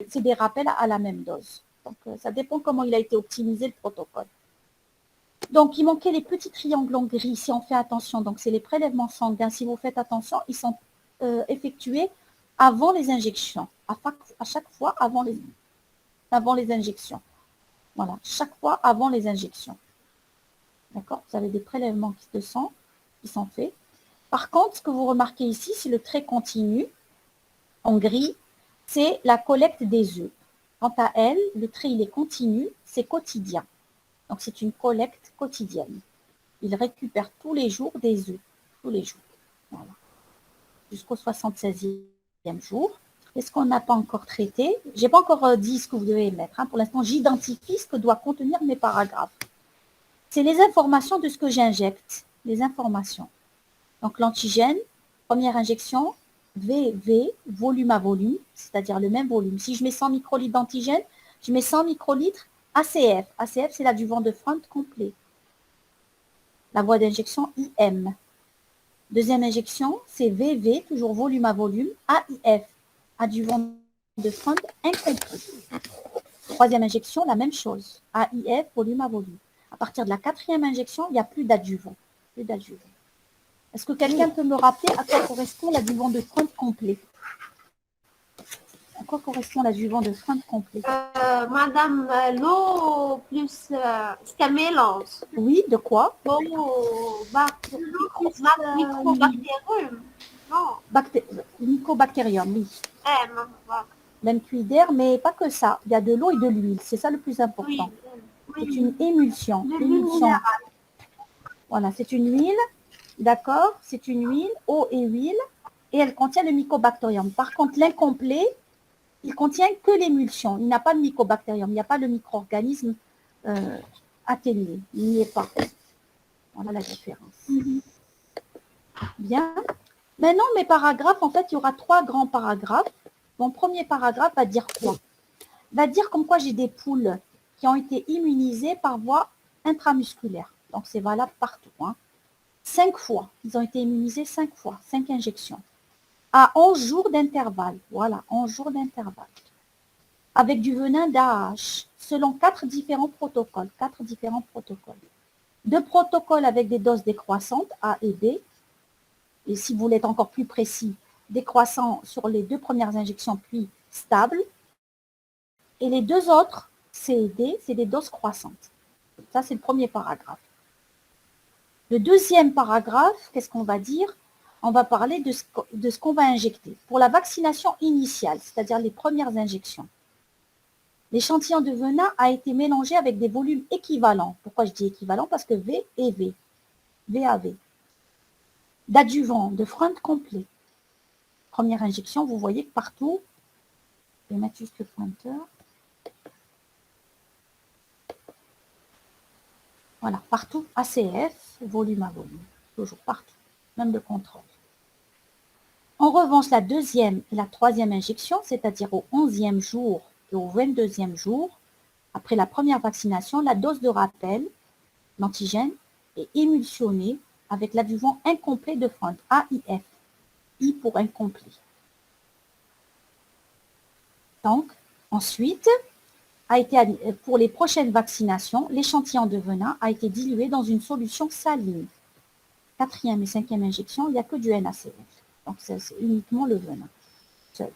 c'est des rappels à la même dose. Donc, ça dépend comment il a été optimisé le protocole. Donc, il manquait les petits triangles en gris, si on fait attention. Donc, c'est les prélèvements sanguins. Si vous faites attention, ils sont effectués avant les injections. À chaque fois avant les injections. Voilà, chaque fois avant les injections. D'accord? Vous avez des prélèvements de sang qui sont faits. Par contre, ce que vous remarquez ici, c'est le trait continu en gris, c'est la collecte des œufs. Quant à elle, le trait il est continu, c'est quotidien. Donc, c'est une collecte quotidienne. Il récupère tous les jours des œufs. Tous les jours. Voilà. Jusqu'au 76e jour. Qu'est-ce qu'on n'a pas encore traité? Je n'ai pas encore dit ce que vous devez mettre. Hein. Pour l'instant, j'identifie ce que doivent contenir mes paragraphes. C'est les informations de ce que j'injecte. Les informations. Donc, l'antigène, première injection, VV, volume à volume, c'est-à-dire le même volume. Si je mets 100 microlitres d'antigène, je mets 100 microlitres ACF. ACF, c'est l'adjuvant de Front complet. La voie d'injection IM. Deuxième injection, c'est VV, toujours volume à volume, AIF, adjuvant de Front incomplet. Troisième injection, la même chose, AIF, volume à volume. À partir de la quatrième injection, il n'y a plus d'adjuvant. Plus d'adjuvant. Est-ce que quelqu'un peut me rappeler à quoi correspond l'adjuvant de Front complet? À quoi correspond l'adjuvant de Front complet? Madame, l'eau plus c'est un mélange. Oui, de quoi? Microbactérium. Non. Mycobacterium, oui. Non. L'encuidaire, mais pas que ça. Il y a de l'eau et de l'huile. C'est ça le plus important. C'est une émulsion. Voilà, c'est une huile. D'accord? C'est une huile, eau et huile. Et elle contient le mycobacterium. Par contre, l'incomplet, il contient que l'émulsion. Il n'a pas le mycobacterium. Il n'y a pas le micro-organisme atténué. Il n'y est pas. Voilà la différence. Bien. Maintenant, mes paragraphes, en fait, il y aura 3 grands paragraphes. Mon premier paragraphe va dire quoi? Va dire comme quoi j'ai des poules qui ont été immunisées par voie intramusculaire. Donc, c'est valable partout. 5 fois. Ils ont été immunisés 5 fois, 5 injections. À 11 jours d'intervalle. Voilà, 11 jours d'intervalle. Avec du venin d'AH, selon 4 différents protocoles. 4 différents protocoles. 2 protocoles avec des doses décroissantes, A et B. Et si vous voulez être encore plus précis, décroissant sur les 2 premières injections, puis stable. Et les 2 autres, C et D, c'est des doses croissantes. Ça, c'est le premier paragraphe. Le deuxième paragraphe, qu'est-ce qu'on va dire? On va parler de ce qu'on va injecter. Pour la vaccination initiale, c'est-à-dire les premières injections, l'échantillon de venin a été mélangé avec des volumes équivalents. Pourquoi je dis équivalent? Parce que V et V, VAV. D'adjuvant, de Front complet. Première injection, vous voyez que partout, je vais mettre juste le pointeur. Voilà, partout, ACF, volume à volume. Toujours partout, même de contrôle. En revanche, la deuxième et la troisième injection, c'est-à-dire au 11e jour et au 22e jour, après la première vaccination, la dose de rappel, l'antigène, est émulsionnée avec l'adjuvant incomplet de Front, AIF, I pour incomplet. Donc, ensuite, pour les prochaines vaccinations, l'échantillon de venin a été dilué dans une solution saline. Quatrième et cinquième injection, il n'y a que du NaCl. Donc, c'est uniquement le venin seul.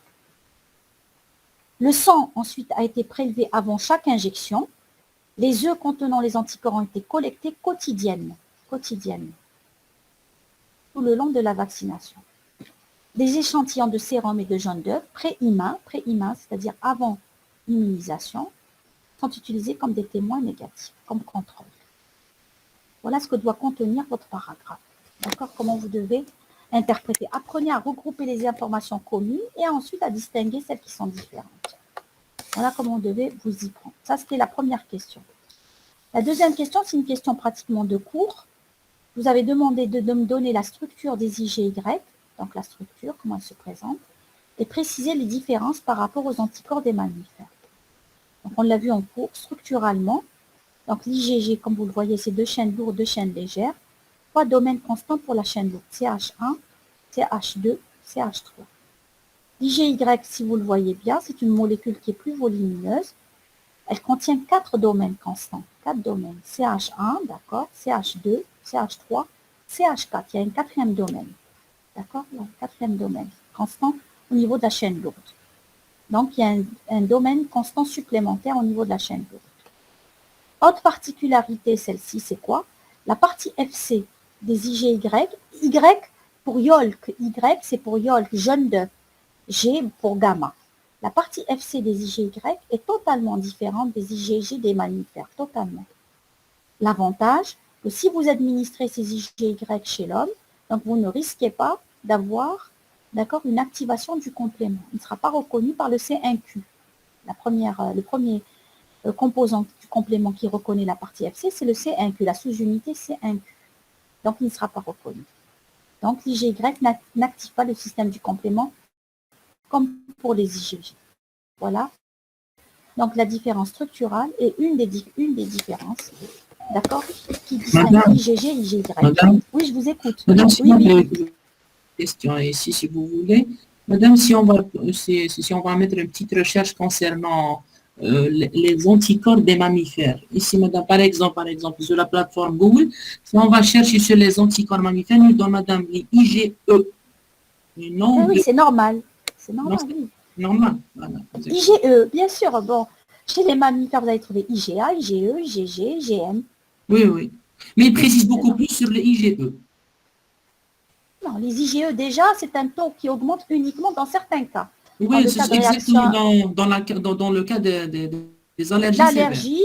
Le sang, ensuite, a été prélevé avant chaque injection. Les œufs contenant les anticorps ont été collectés quotidiennement, tout le long de la vaccination. Des échantillons de sérum et de jaune d'œuf pré-humains, c'est-à-dire avant immunisation, sont utilisés comme des témoins négatifs, comme contrôle. Voilà ce que doit contenir votre paragraphe. D'accord? Comment vous devez interpréter. Apprenez à regrouper les informations communes et ensuite à distinguer celles qui sont différentes. Voilà comment vous devez vous y prendre. Ça, c'était la première question. La deuxième question, c'est une question pratiquement de cours. Vous avez demandé de me donner la structure des IgY, donc la structure, comment elle se présente, et préciser les différences par rapport aux anticorps des mammifères. Donc, on l'a vu en cours, structuralement. Donc, l'IgG, comme vous le voyez, c'est 2 chaînes lourdes, 2 chaînes légères. 3 domaines constants pour la chaîne lourde, CH1, CH2, CH3. L'IGY, si vous le voyez bien, c'est une molécule qui est plus volumineuse. Elle contient 4 domaines constants. 4 domaines. CH1, d'accord, CH2, CH3, CH4. Il y a un quatrième domaine. D'accord, un quatrième domaine constant au niveau de la chaîne lourde. Donc, il y a un domaine constant supplémentaire au niveau de la chaîne lourde. Autre particularité, celle-ci, c'est quoi? La partie FC des IGY, Y pour yolk, Y c'est pour yolk, jaune d'œuf, G pour gamma. La partie FC des IGY est totalement différente des IgG des mammifères, totalement. L'avantage, que si vous administrez ces IGY chez l'homme, donc vous ne risquez pas d'avoir, d'accord, une activation du complément. Il ne sera pas reconnu par le C1Q. Le premier composant du complément qui reconnaît la partie FC, c'est le C1Q, la sous-unité C1Q. Donc, il ne sera pas reconnu. Donc, l'IGY n'active pas le système du complément comme pour les IgG. Voilà. Donc, la différence structurale est une des différences, d'accord, qui distingue IgG et IGY. Madame, oui, je vous écoute. Madame, si oui, oui. Question ici, si vous voulez. Madame, si on va mettre une petite recherche concernant les anticorps des mammifères. Ici, madame, par exemple, sur la plateforme Google, si on va chercher sur les anticorps mammifères, nous donnons, madame, les IgE. Oui, c'est normal. C'est normal, oui. Normal. Voilà. IgE, bien sûr. Bon, chez les mammifères, vous allez trouver IgA, IgE, IgG, IgM. Oui, oui. Mais il précise beaucoup plus sur les IgE. Non, les IgE, déjà, c'est un taux qui augmente uniquement dans certains cas. Oui, c'est exactement dans le cas des allergies. D'allergies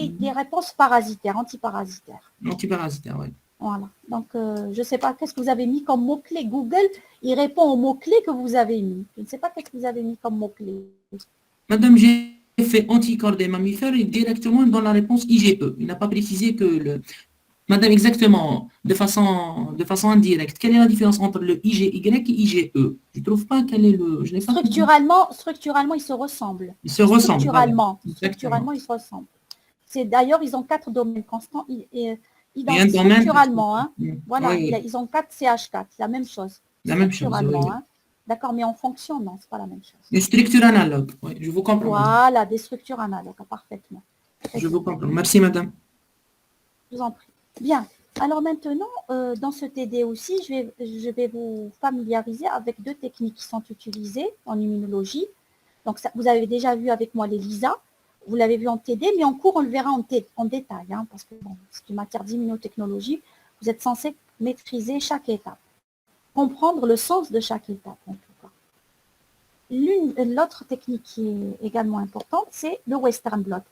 et des réponses parasitaires, antiparasitaires. Antiparasitaires, oui. Voilà. Donc, je ne sais pas qu'est-ce que vous avez mis comme mot-clé. Google, il répond aux mots-clés que vous avez mis. Je ne sais pas qu'est-ce que vous avez mis comme mot-clé. Madame, j'ai fait anticorps des mammifères et directement dans la réponse IgE. Il n'a pas précisé que le... Madame, exactement, de façon indirecte. Quelle est la différence entre le IgY et IgE? Je ne trouve pas quel est le... Je Structurellement, ils se ressemblent. Ils se ressemblent. Structurellement, ils se ressemblent. D'ailleurs, ils ont 4 domaines constants. Structurellement, hein. Voilà, oui. Ils ont 4 CH4, la même chose. La même chose, oui. Hein. D'accord, mais en fonction, non, c'est pas la même chose. Une structure analogue, oui, je vous comprends. Voilà, des structures analogues, parfaitement. Je vous comprends. Merci, madame. Je vous en prie. Bien. Alors maintenant, dans ce TD aussi, je vais vous familiariser avec 2 techniques qui sont utilisées en immunologie. Donc, ça, vous avez déjà vu avec moi les LISA. Vous l'avez vu en TD, mais en cours, on le verra en détail, hein, parce que bon, c'est une matière d'immunotechnologie. Vous êtes censé maîtriser chaque étape, comprendre le sens de chaque étape, en tout cas. L'autre technique qui est également importante, c'est le Western blot.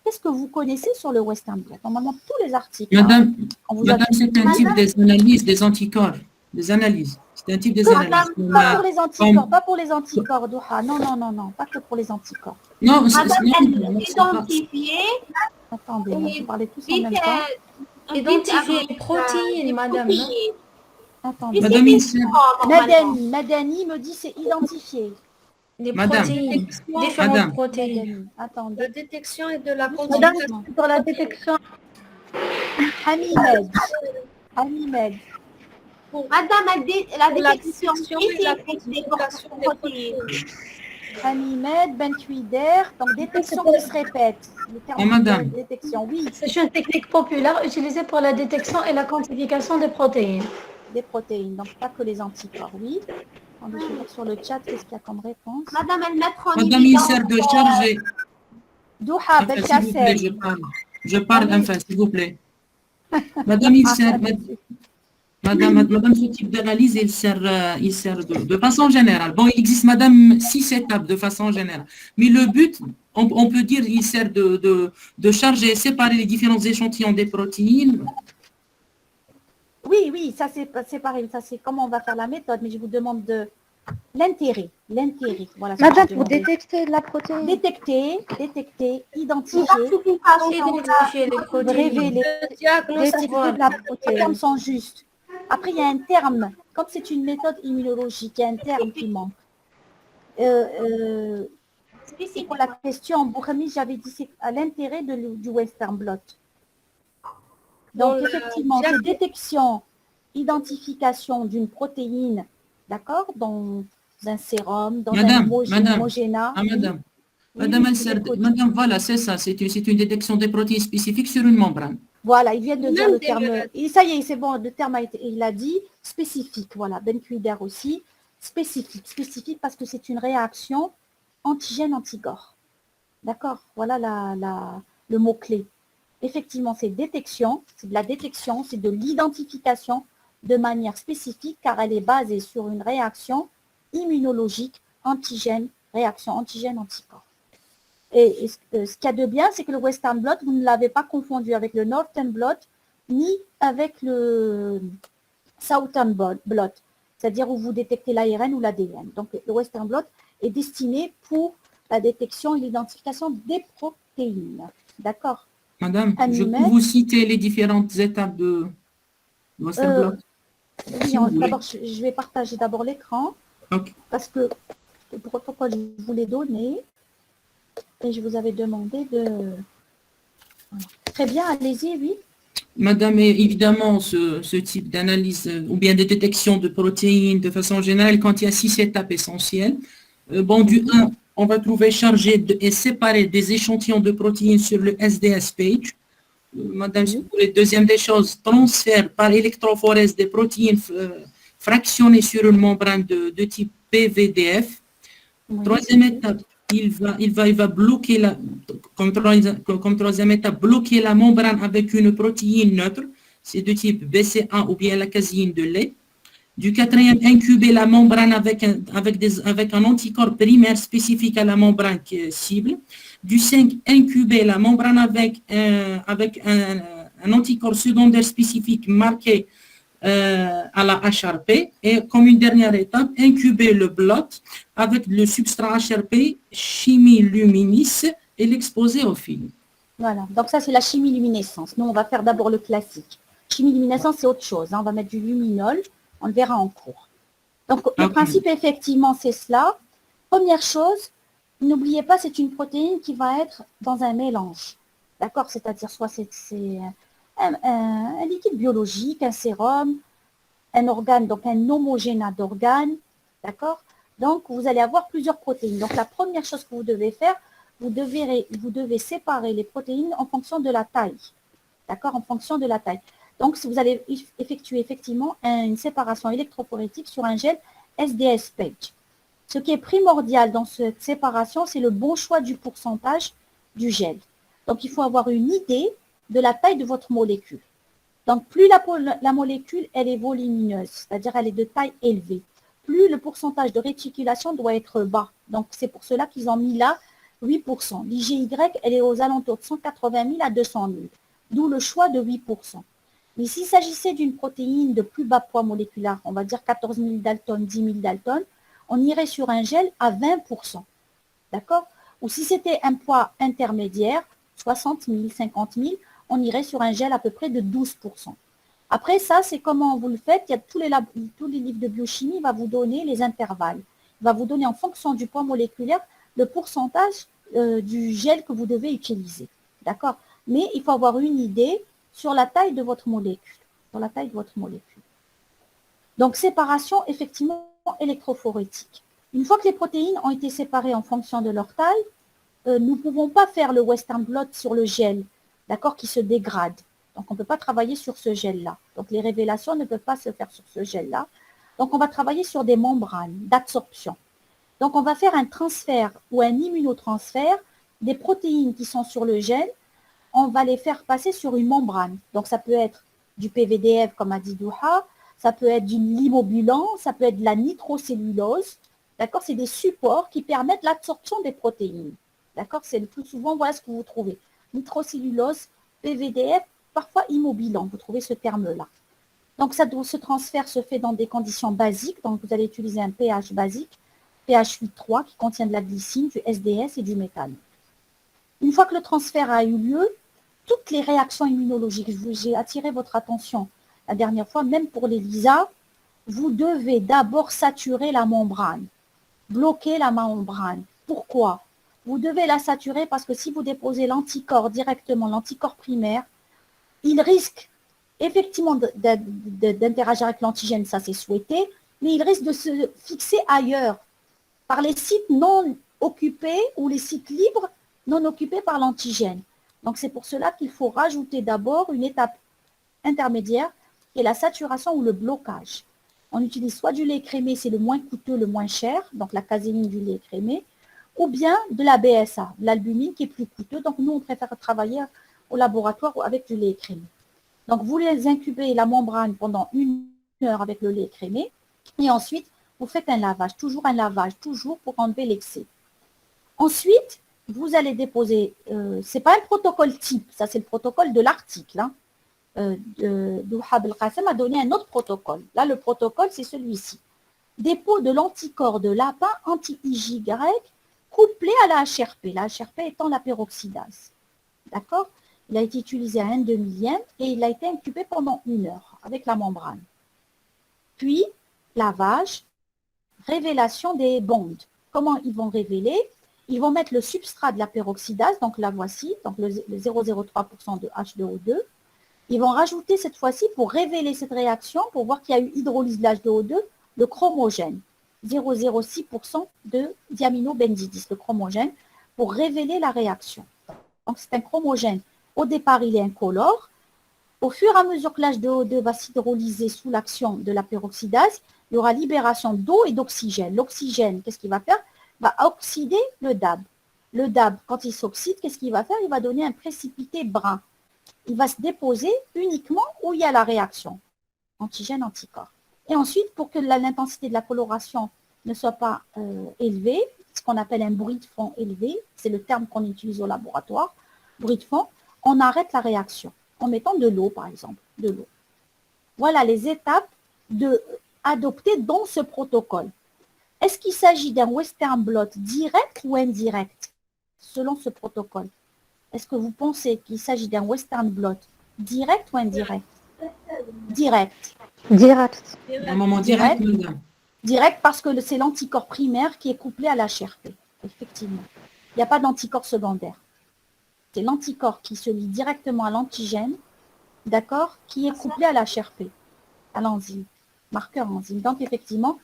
Qu'est-ce que vous connaissez sur le Western blot? Normalement, tous les articles. Madame, c'est un type des analyses des anticorps, des analyses. C'est un type des analyses. Pas pour les anticorps, pas pour les anticorps, Douha. Non, pas que pour les anticorps. Non, Madame, identifier. Attendez, vous parlez tous en même temps. Identifier les protéines, madame. Attendez. Madani me dit c'est identifier. Les protéines, différentes protéines. Attendez. La détection et de la contamination. Pour la détection. Hamimed. Madame, la détection et la contamination des protéines. Hamimed, Bentuider, donc détection qui se répète. Madame. Détection, oui. C'est une technique populaire utilisée pour la détection et la quantification des protéines. Des protéines, donc pas que les anticorps, oui. On va voir sur le chat qu'est-ce qu'il y a comme réponse. Madame, elle met en Madame, il sert de charger. Douha, Belkacem. Je parle enfin, s'il vous plaît. Madame, il sert... Madame, ce type d'analyse, il sert de façon générale. Bon, il existe, madame, 6 étapes de façon générale. Mais le but, on peut dire, il sert de charger, séparer les différents échantillons des protéines. Oui, ça c'est pareil. Ça c'est comment on va faire la méthode, mais je vous demande de l'intérêt. Voilà, madame, pour détecter la protéine. Détecter, identifier les protéines. Révéler, détecter la protéine. Les termes sont justes. Après, il y a un terme, comme c'est une méthode immunologique, il y a un terme qui manque. C'est pour la question, Bourhami, j'avais dit c'est à l'intérêt du Western blot. Donc, effectivement, c'est détection, identification d'une protéine, d'accord, un sérum, dans un Madame, homogéna. ah, madame, Oui, madame, je vous écoute. madame, voilà, c'est ça, c'est une détection des protéines spécifiques sur une membrane. Voilà, il vient de dire Même le terme. Et ça y est, c'est bon, le terme a été, il a dit spécifique. Voilà, Ben Kuider aussi. Spécifique. Spécifique parce que c'est une réaction antigène-anticorps. D'accord. Voilà le mot-clé. Effectivement, c'est détection, c'est de la détection, c'est de l'identification de manière spécifique car elle est basée sur une réaction immunologique antigène, réaction antigène-anticorps. Et ce qu'il y a de bien, c'est que le Western blot, vous ne l'avez pas confondu avec le Northern blot, ni avec le Southern blot, c'est-à-dire où vous détectez l'ARN ou l'ADN. Donc, le Western blot est destiné pour la détection et l'identification des protéines. D'accord? Madame, je peux vous citer les différentes étapes de Western blot? Oui, d'abord, je vais partager d'abord l'écran, Okay. parce que le protocole, je vous l'ai donné, et je vous avais demandé de... Voilà. Très bien, allez-y, oui. Madame, évidemment, ce type d'analyse ou bien de détection de protéines de façon générale, quand il y a 6 étapes essentielles, bon, du 1, on va trouver chargé et séparer des échantillons de protéines sur le SDS page. Madame, si vous voulez, deuxième des choses, transfert par électrophorèse des protéines fractionnées sur une membrane de type PVDF. Oui. Troisième étape, il va bloquer comme troisième étape, bloquer la membrane avec une protéine neutre, c'est de type BCA ou bien la caséine de lait. Du quatrième, incuber la membrane avec un anticorps primaire spécifique à la membrane qui est cible. Du 5, incuber la membrane avec un anticorps secondaire spécifique marqué à la HRP. Et comme une dernière étape, incuber le blot avec le substrat HRP chimiluminis et l'exposer au film. Voilà, donc ça c'est la chimiluminescence. Nous on va faire d'abord le classique. Chimiluminescence c'est autre chose, hein. On va mettre du luminol, on le verra en cours. Donc le principe effectivement c'est cela. Première chose, n'oubliez pas c'est une protéine qui va être dans un mélange. D'accord, c'est-à-dire soit c'est un liquide biologique, un sérum, un organe, donc un homogénat d'organes. D'accord. Donc vous allez avoir plusieurs protéines. Donc la première chose que vous devez faire, vous devez séparer les protéines en fonction de la taille. D'accord, en fonction de la taille. Donc, si vous allez effectuer effectivement une séparation électrophorétique sur un gel SDS page. Ce qui est primordial dans cette séparation, c'est le bon choix du pourcentage du gel. Donc, il faut avoir une idée de la taille de votre molécule. Donc, plus la molécule, elle est volumineuse, c'est-à-dire elle est de taille élevée, plus le pourcentage de réticulation doit être bas. Donc, c'est pour cela qu'ils ont mis là 8%. L'IGY, elle est aux alentours de 180 000 à 200 000, d'où le choix de 8%. Mais s'il s'agissait d'une protéine de plus bas poids moléculaire, on va dire 14 000 Dalton, 10 000 Dalton, on irait sur un gel à 20%. D'accord? Ou si c'était un poids intermédiaire, 60 000, 50 000, on irait sur un gel à peu près de 12%. Après ça, c'est comment vous le faites. Il y a tous les livres de biochimie, il va vous donner les intervalles. Il va vous donner en fonction du poids moléculaire le pourcentage du gel que vous devez utiliser. D'accord? Mais il faut avoir une idée sur la taille de votre molécule. Sur la taille de votre molécule. Donc, séparation effectivement électrophorétique. Une fois que les protéines ont été séparées en fonction de leur taille, nous ne pouvons pas faire le Western blot sur le gel, d'accord, qui se dégrade. Donc, on ne peut pas travailler sur ce gel-là. Donc, les révélations ne peuvent pas se faire sur ce gel-là. Donc, on va travailler sur des membranes d'absorption. Donc, on va faire un transfert ou un immunotransfert des protéines qui sont sur le gel. On va les faire passer sur une membrane. Donc, ça peut être du PVDF, comme a dit Douha, ça peut être du limobulan, ça peut être de la nitrocellulose. D'accord? C'est des supports qui permettent l'absorption des protéines. D'accord? C'est le plus souvent, voilà ce que vous trouvez. Nitrocellulose, PVDF, parfois immobilan, vous trouvez ce terme-là. Donc, ce transfert se fait dans des conditions basiques. Donc, vous allez utiliser un pH basique, pH 8,3, qui contient de la glycine, du SDS et du méthane. Une fois que le transfert a eu lieu, toutes les réactions immunologiques, j'ai attiré votre attention la dernière fois, même pour les LISA, vous devez d'abord saturer la membrane, bloquer la membrane. Pourquoi? Vous devez la saturer parce que si vous déposez l'anticorps directement, l'anticorps primaire, il risque effectivement d'interagir avec l'antigène, ça c'est souhaité, mais il risque de se fixer ailleurs par les sites non occupés ou les sites libres non occupés par l'antigène. Donc, c'est pour cela qu'il faut rajouter d'abord une étape intermédiaire qui est la saturation ou le blocage. On utilise soit du lait écrémé, c'est le moins coûteux, le moins cher, donc la caséine du lait écrémé, ou bien de la BSA, l'albumine qui est plus coûteux. Donc, nous, on préfère travailler au laboratoire avec du lait écrémé. Donc, vous les incubez la membrane pendant 1 heure avec le lait écrémé et ensuite, vous faites un lavage, toujours pour enlever l'excès. Ensuite, vous allez déposer, ce n'est pas un protocole type, ça c'est le protocole de l'article. Hein. Wahab El-Qassem a donné un autre protocole. Là, le protocole, c'est celui-ci. Dépôt de l'anticorps de lapin anti-IgY couplé à la HRP. La HRP étant la peroxydase. D'accord? Il a été utilisé à 1/2 millième et il a été incubé pendant 1 heure avec la membrane. Puis, lavage, révélation des bondes. Comment ils vont révéler? Ils vont mettre le substrat de la peroxydase, donc la voici, donc le 0,03% de H2O2. Ils vont rajouter cette fois-ci, pour révéler cette réaction, pour voir qu'il y a eu hydrolyse de l'H2O2, le chromogène, 0,06% de diaminobenzidis, le chromogène, pour révéler la réaction. Donc c'est un chromogène. Au départ, il est incolore. Au fur et à mesure que l'H2O2 va s'hydrolyser sous l'action de la peroxydase, il y aura libération d'eau et d'oxygène. L'oxygène, qu'est-ce qu'il va faire? Va oxyder le DAB. Le DAB, quand il s'oxyde, qu'est-ce qu'il va faire? Il va donner un précipité brun. Il va se déposer uniquement où il y a la réaction, antigène-anticorps. Et ensuite, pour que l'intensité de la coloration ne soit pas élevée, ce qu'on appelle un bruit de fond élevé, c'est le terme qu'on utilise au laboratoire, bruit de fond, on arrête la réaction en mettant de l'eau, par exemple, de l'eau. Voilà les étapes adoptées dans ce protocole. Est-ce qu'il s'agit d'un Western blot direct ou indirect, selon ce protocole? Est-ce que vous pensez qu'il s'agit d'un Western blot direct ou indirect? Direct. Direct. Un moment direct, madame. Direct parce que c'est l'anticorps primaire qui est couplé à l'HRP. Effectivement. Il n'y a pas d'anticorps secondaire. C'est l'anticorps qui se lie directement à l'antigène, d'accord, qui est couplé à l'HRP, à l'enzyme, marqueur enzyme. Donc, effectivement,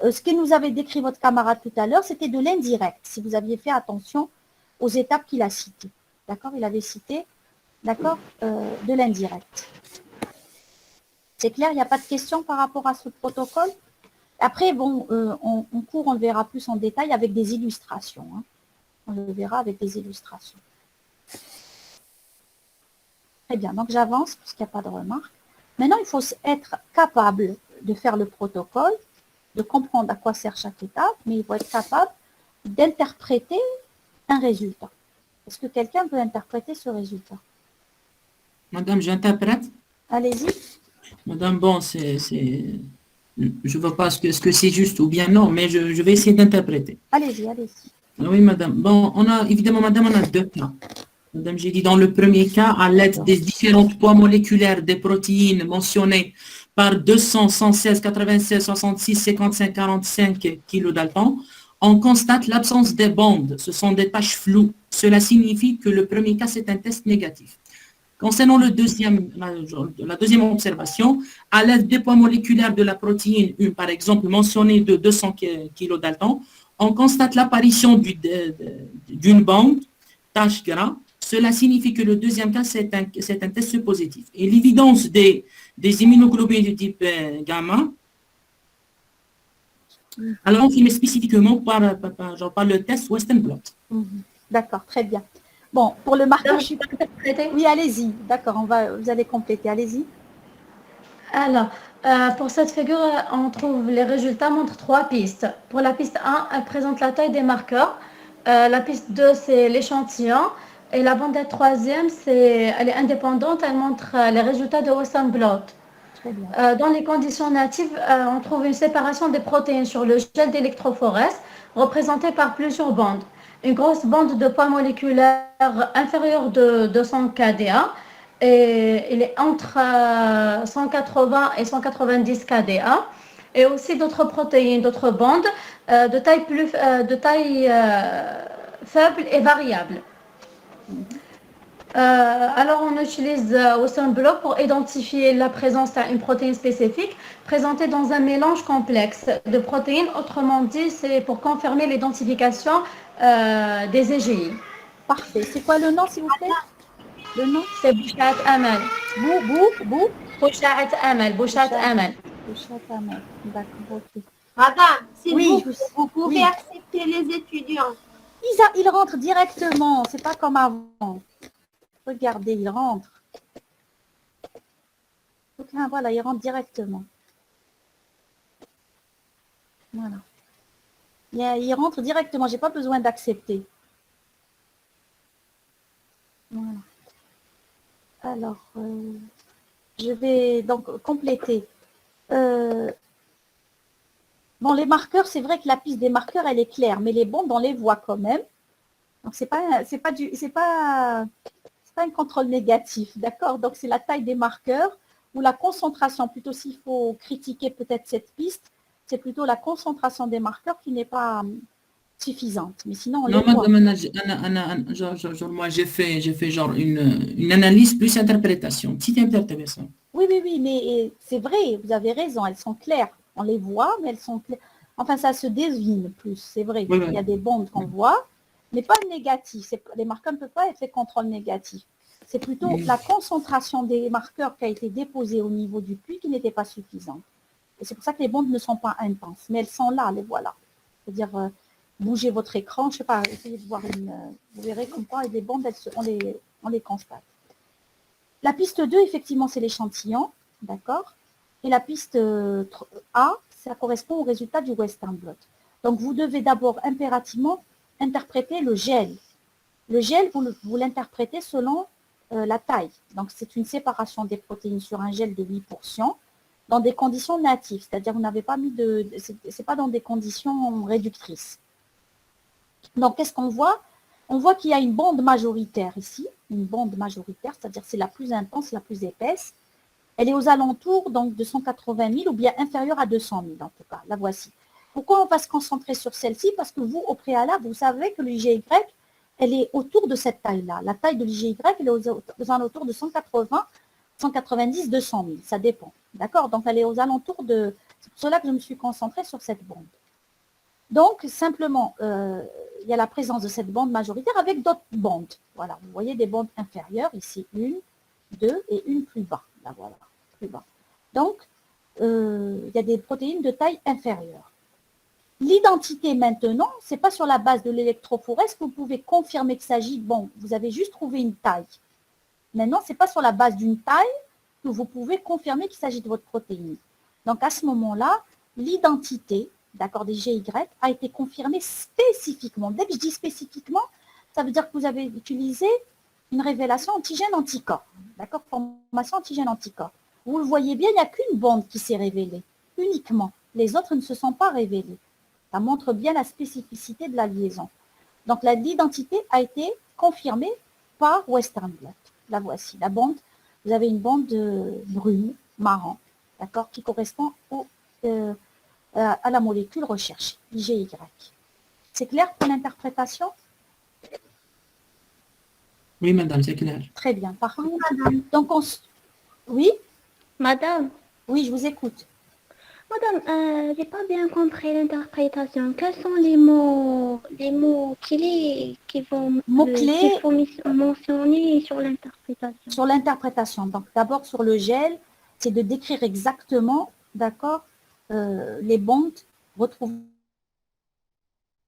ce que nous avait décrit votre camarade tout à l'heure, c'était de l'indirect, si vous aviez fait attention aux étapes qu'il a citées. D'accord? Il avait cité, d'accord, de l'indirect. C'est clair, il n'y a pas de question par rapport à ce protocole? Après, bon, en cours, on le verra plus en détail avec des illustrations. Hein. On le verra avec des illustrations. Très bien, donc j'avance parce qu'il n'y a pas de remarques. Maintenant, il faut être capable de faire le protocole, de comprendre à quoi sert chaque étape, mais il faut être capable d'interpréter un résultat. Est-ce que quelqu'un peut interpréter ce résultat? Madame, j'interprète. Allez-y. Madame, bon, je ne vois pas ce que c'est juste ou bien non, mais je vais essayer d'interpréter. Allez-y, allez-y. Oui, madame. Bon, évidemment, madame, on a 2 cas. Madame, j'ai dit dans le premier cas, à l'aide des différents poids moléculaires des protéines mentionnées par 200, 116, 96, 66, 55, 45 kilodaltons, on constate l'absence des bandes. Ce sont des taches floues. Cela signifie que le premier cas, c'est un test négatif. Concernant la deuxième observation, à l'aide des poids moléculaires de la protéine 1, par exemple, mentionnée de 200 kilodaltons, on constate l'apparition d'une bande, tache gras. Cela signifie que le deuxième cas, c'est un test positif. Et l'évidence des immunoglobulines de type gamma, alors on filme spécifiquement par le test Western blot. D'accord, très bien. Bon, pour le marqueur, je peux compléter. Oui, allez-y. D'accord, vous allez compléter. Allez-y. Alors, pour cette figure, on trouve les résultats montrent 3 pistes. Pour la piste 1, elle présente la taille des marqueurs. La piste 2, c'est l'échantillon. Et la bande troisième, elle est indépendante. Elle montre les résultats de Western blot. Dans les conditions natives, on trouve une séparation des protéines sur le gel d'électrophorèse, représentée par plusieurs bandes. Une grosse bande de poids moléculaire inférieure de 200 kDa, et il est entre 180 et 190 kDa, et aussi d'autres protéines, d'autres bandes de taille faible et variable. Alors, on utilise Western blot pour identifier la présence d'une protéine spécifique présentée dans un mélange complexe de protéines. Autrement dit, c'est pour confirmer l'identification des EGI. Parfait. C'est quoi le nom, s'il vous plaît? Le nom? C'est Bouchat Amal. Bouchat Amal. Bouchat Amal. Bouchat Amal. D'accord, ok. Madame, s'il Oui, vous pouvez oui. accepter les étudiants. Ils rentrent directement, c'est pas comme avant. Regardez, ils rentrent. Donc là, voilà, ils rentrent directement. Voilà. Ils rentrent directement, j'ai pas besoin d'accepter. Voilà. Alors, je vais donc compléter. Bon, les marqueurs, c'est vrai que la piste des marqueurs, elle est claire, mais les bondes, on les voit quand même. Donc, c'est pas un contrôle négatif, d'accord? Donc, c'est la taille des marqueurs ou la concentration. Plutôt, s'il faut critiquer peut-être cette piste, c'est plutôt la concentration des marqueurs qui n'est pas suffisante. Mais sinon, on les voit. Moi, j'ai fait genre une analyse plus interprétation. Petite interprétation. Oui, mais c'est vrai, vous avez raison, elles sont claires. On les voit, mais elles sont claires. Enfin, ça se devine plus, c'est vrai. Oui. Il y a des bondes qu'on voit, mais pas négatifs. Les marqueurs ne peuvent pas être fait contrôle négatif. C'est plutôt la concentration des marqueurs qui a été déposée au niveau du puits qui n'était pas suffisante. Et c'est pour ça que les bondes ne sont pas intenses, mais elles sont là, les voilà. C'est-à-dire, bougez votre écran, je ne sais pas, essayez de voir vous verrez comme quoi les bondes, on les constate. La piste 2, effectivement, c'est l'échantillon, d'accord? Et la piste A, ça correspond au résultat du Western blot. Donc, vous devez d'abord impérativement interpréter le gel. Le gel, vous l'interprétez selon la taille. Donc, c'est une séparation des protéines sur un gel de 8% dans des conditions natives, c'est-à-dire vous n'avez pas mis c'est pas dans des conditions réductrices. Donc, qu'est-ce qu'on voit? On voit qu'il y a une bande majoritaire ici, une bande majoritaire, c'est-à-dire c'est la plus intense, la plus épaisse. Elle est aux alentours donc, de 180 000 ou bien inférieure à 200 000 en tout cas. La voici. Pourquoi on va se concentrer sur celle-ci? Parce que vous, au préalable, vous savez que l'IGY, elle est autour de cette taille-là. La taille de l'IGY, elle est aux alentours de 180, 190, 200 000. Ça dépend. D'accord? Donc, elle est aux alentours de... C'est pour cela que je me suis concentrée sur cette bande. Donc, simplement, il y a la présence de cette bande majoritaire avec d'autres bandes. Voilà, vous voyez des bandes inférieures, ici une, deux et une plus bas. Là, voilà, plus bas. Donc, il y a des protéines de taille inférieure. L'identité maintenant, ce n'est pas sur la base de l'électrophorèse que vous pouvez confirmer qu'il s'agit, bon, vous avez juste trouvé une taille. Maintenant, ce n'est pas sur la base d'une taille que vous pouvez confirmer qu'il s'agit de votre protéine. Donc, à ce moment-là, l'identité, d'accord, des GY, a été confirmée spécifiquement. Dès que je dis spécifiquement, ça veut dire que vous avez utilisé une révélation antigène-anticorps. D'accord, formation antigène-anticorps. Vous le voyez bien, il n'y a qu'une bande qui s'est révélée, uniquement. Les autres ne se sont pas révélés. Ça montre bien la spécificité de la liaison. Donc, l'identité a été confirmée par Western blot. La voici, la bande. Vous avez une bande brune, marron, d'accord, qui correspond à la molécule recherchée, IGY. C'est clair pour l'interprétation? Oui, madame, c'est clair. Très bien, parfait. Oui, madame. Donc, oui? Madame, Oui, je vous écoute. madame, j'ai pas bien compris l'interprétation. Quels sont les mots clés qu'il faut mentionner sur l'interprétation? Sur l'interprétation. Donc, d'abord, sur le gel, c'est de décrire exactement, d'accord, les bondes retrouvées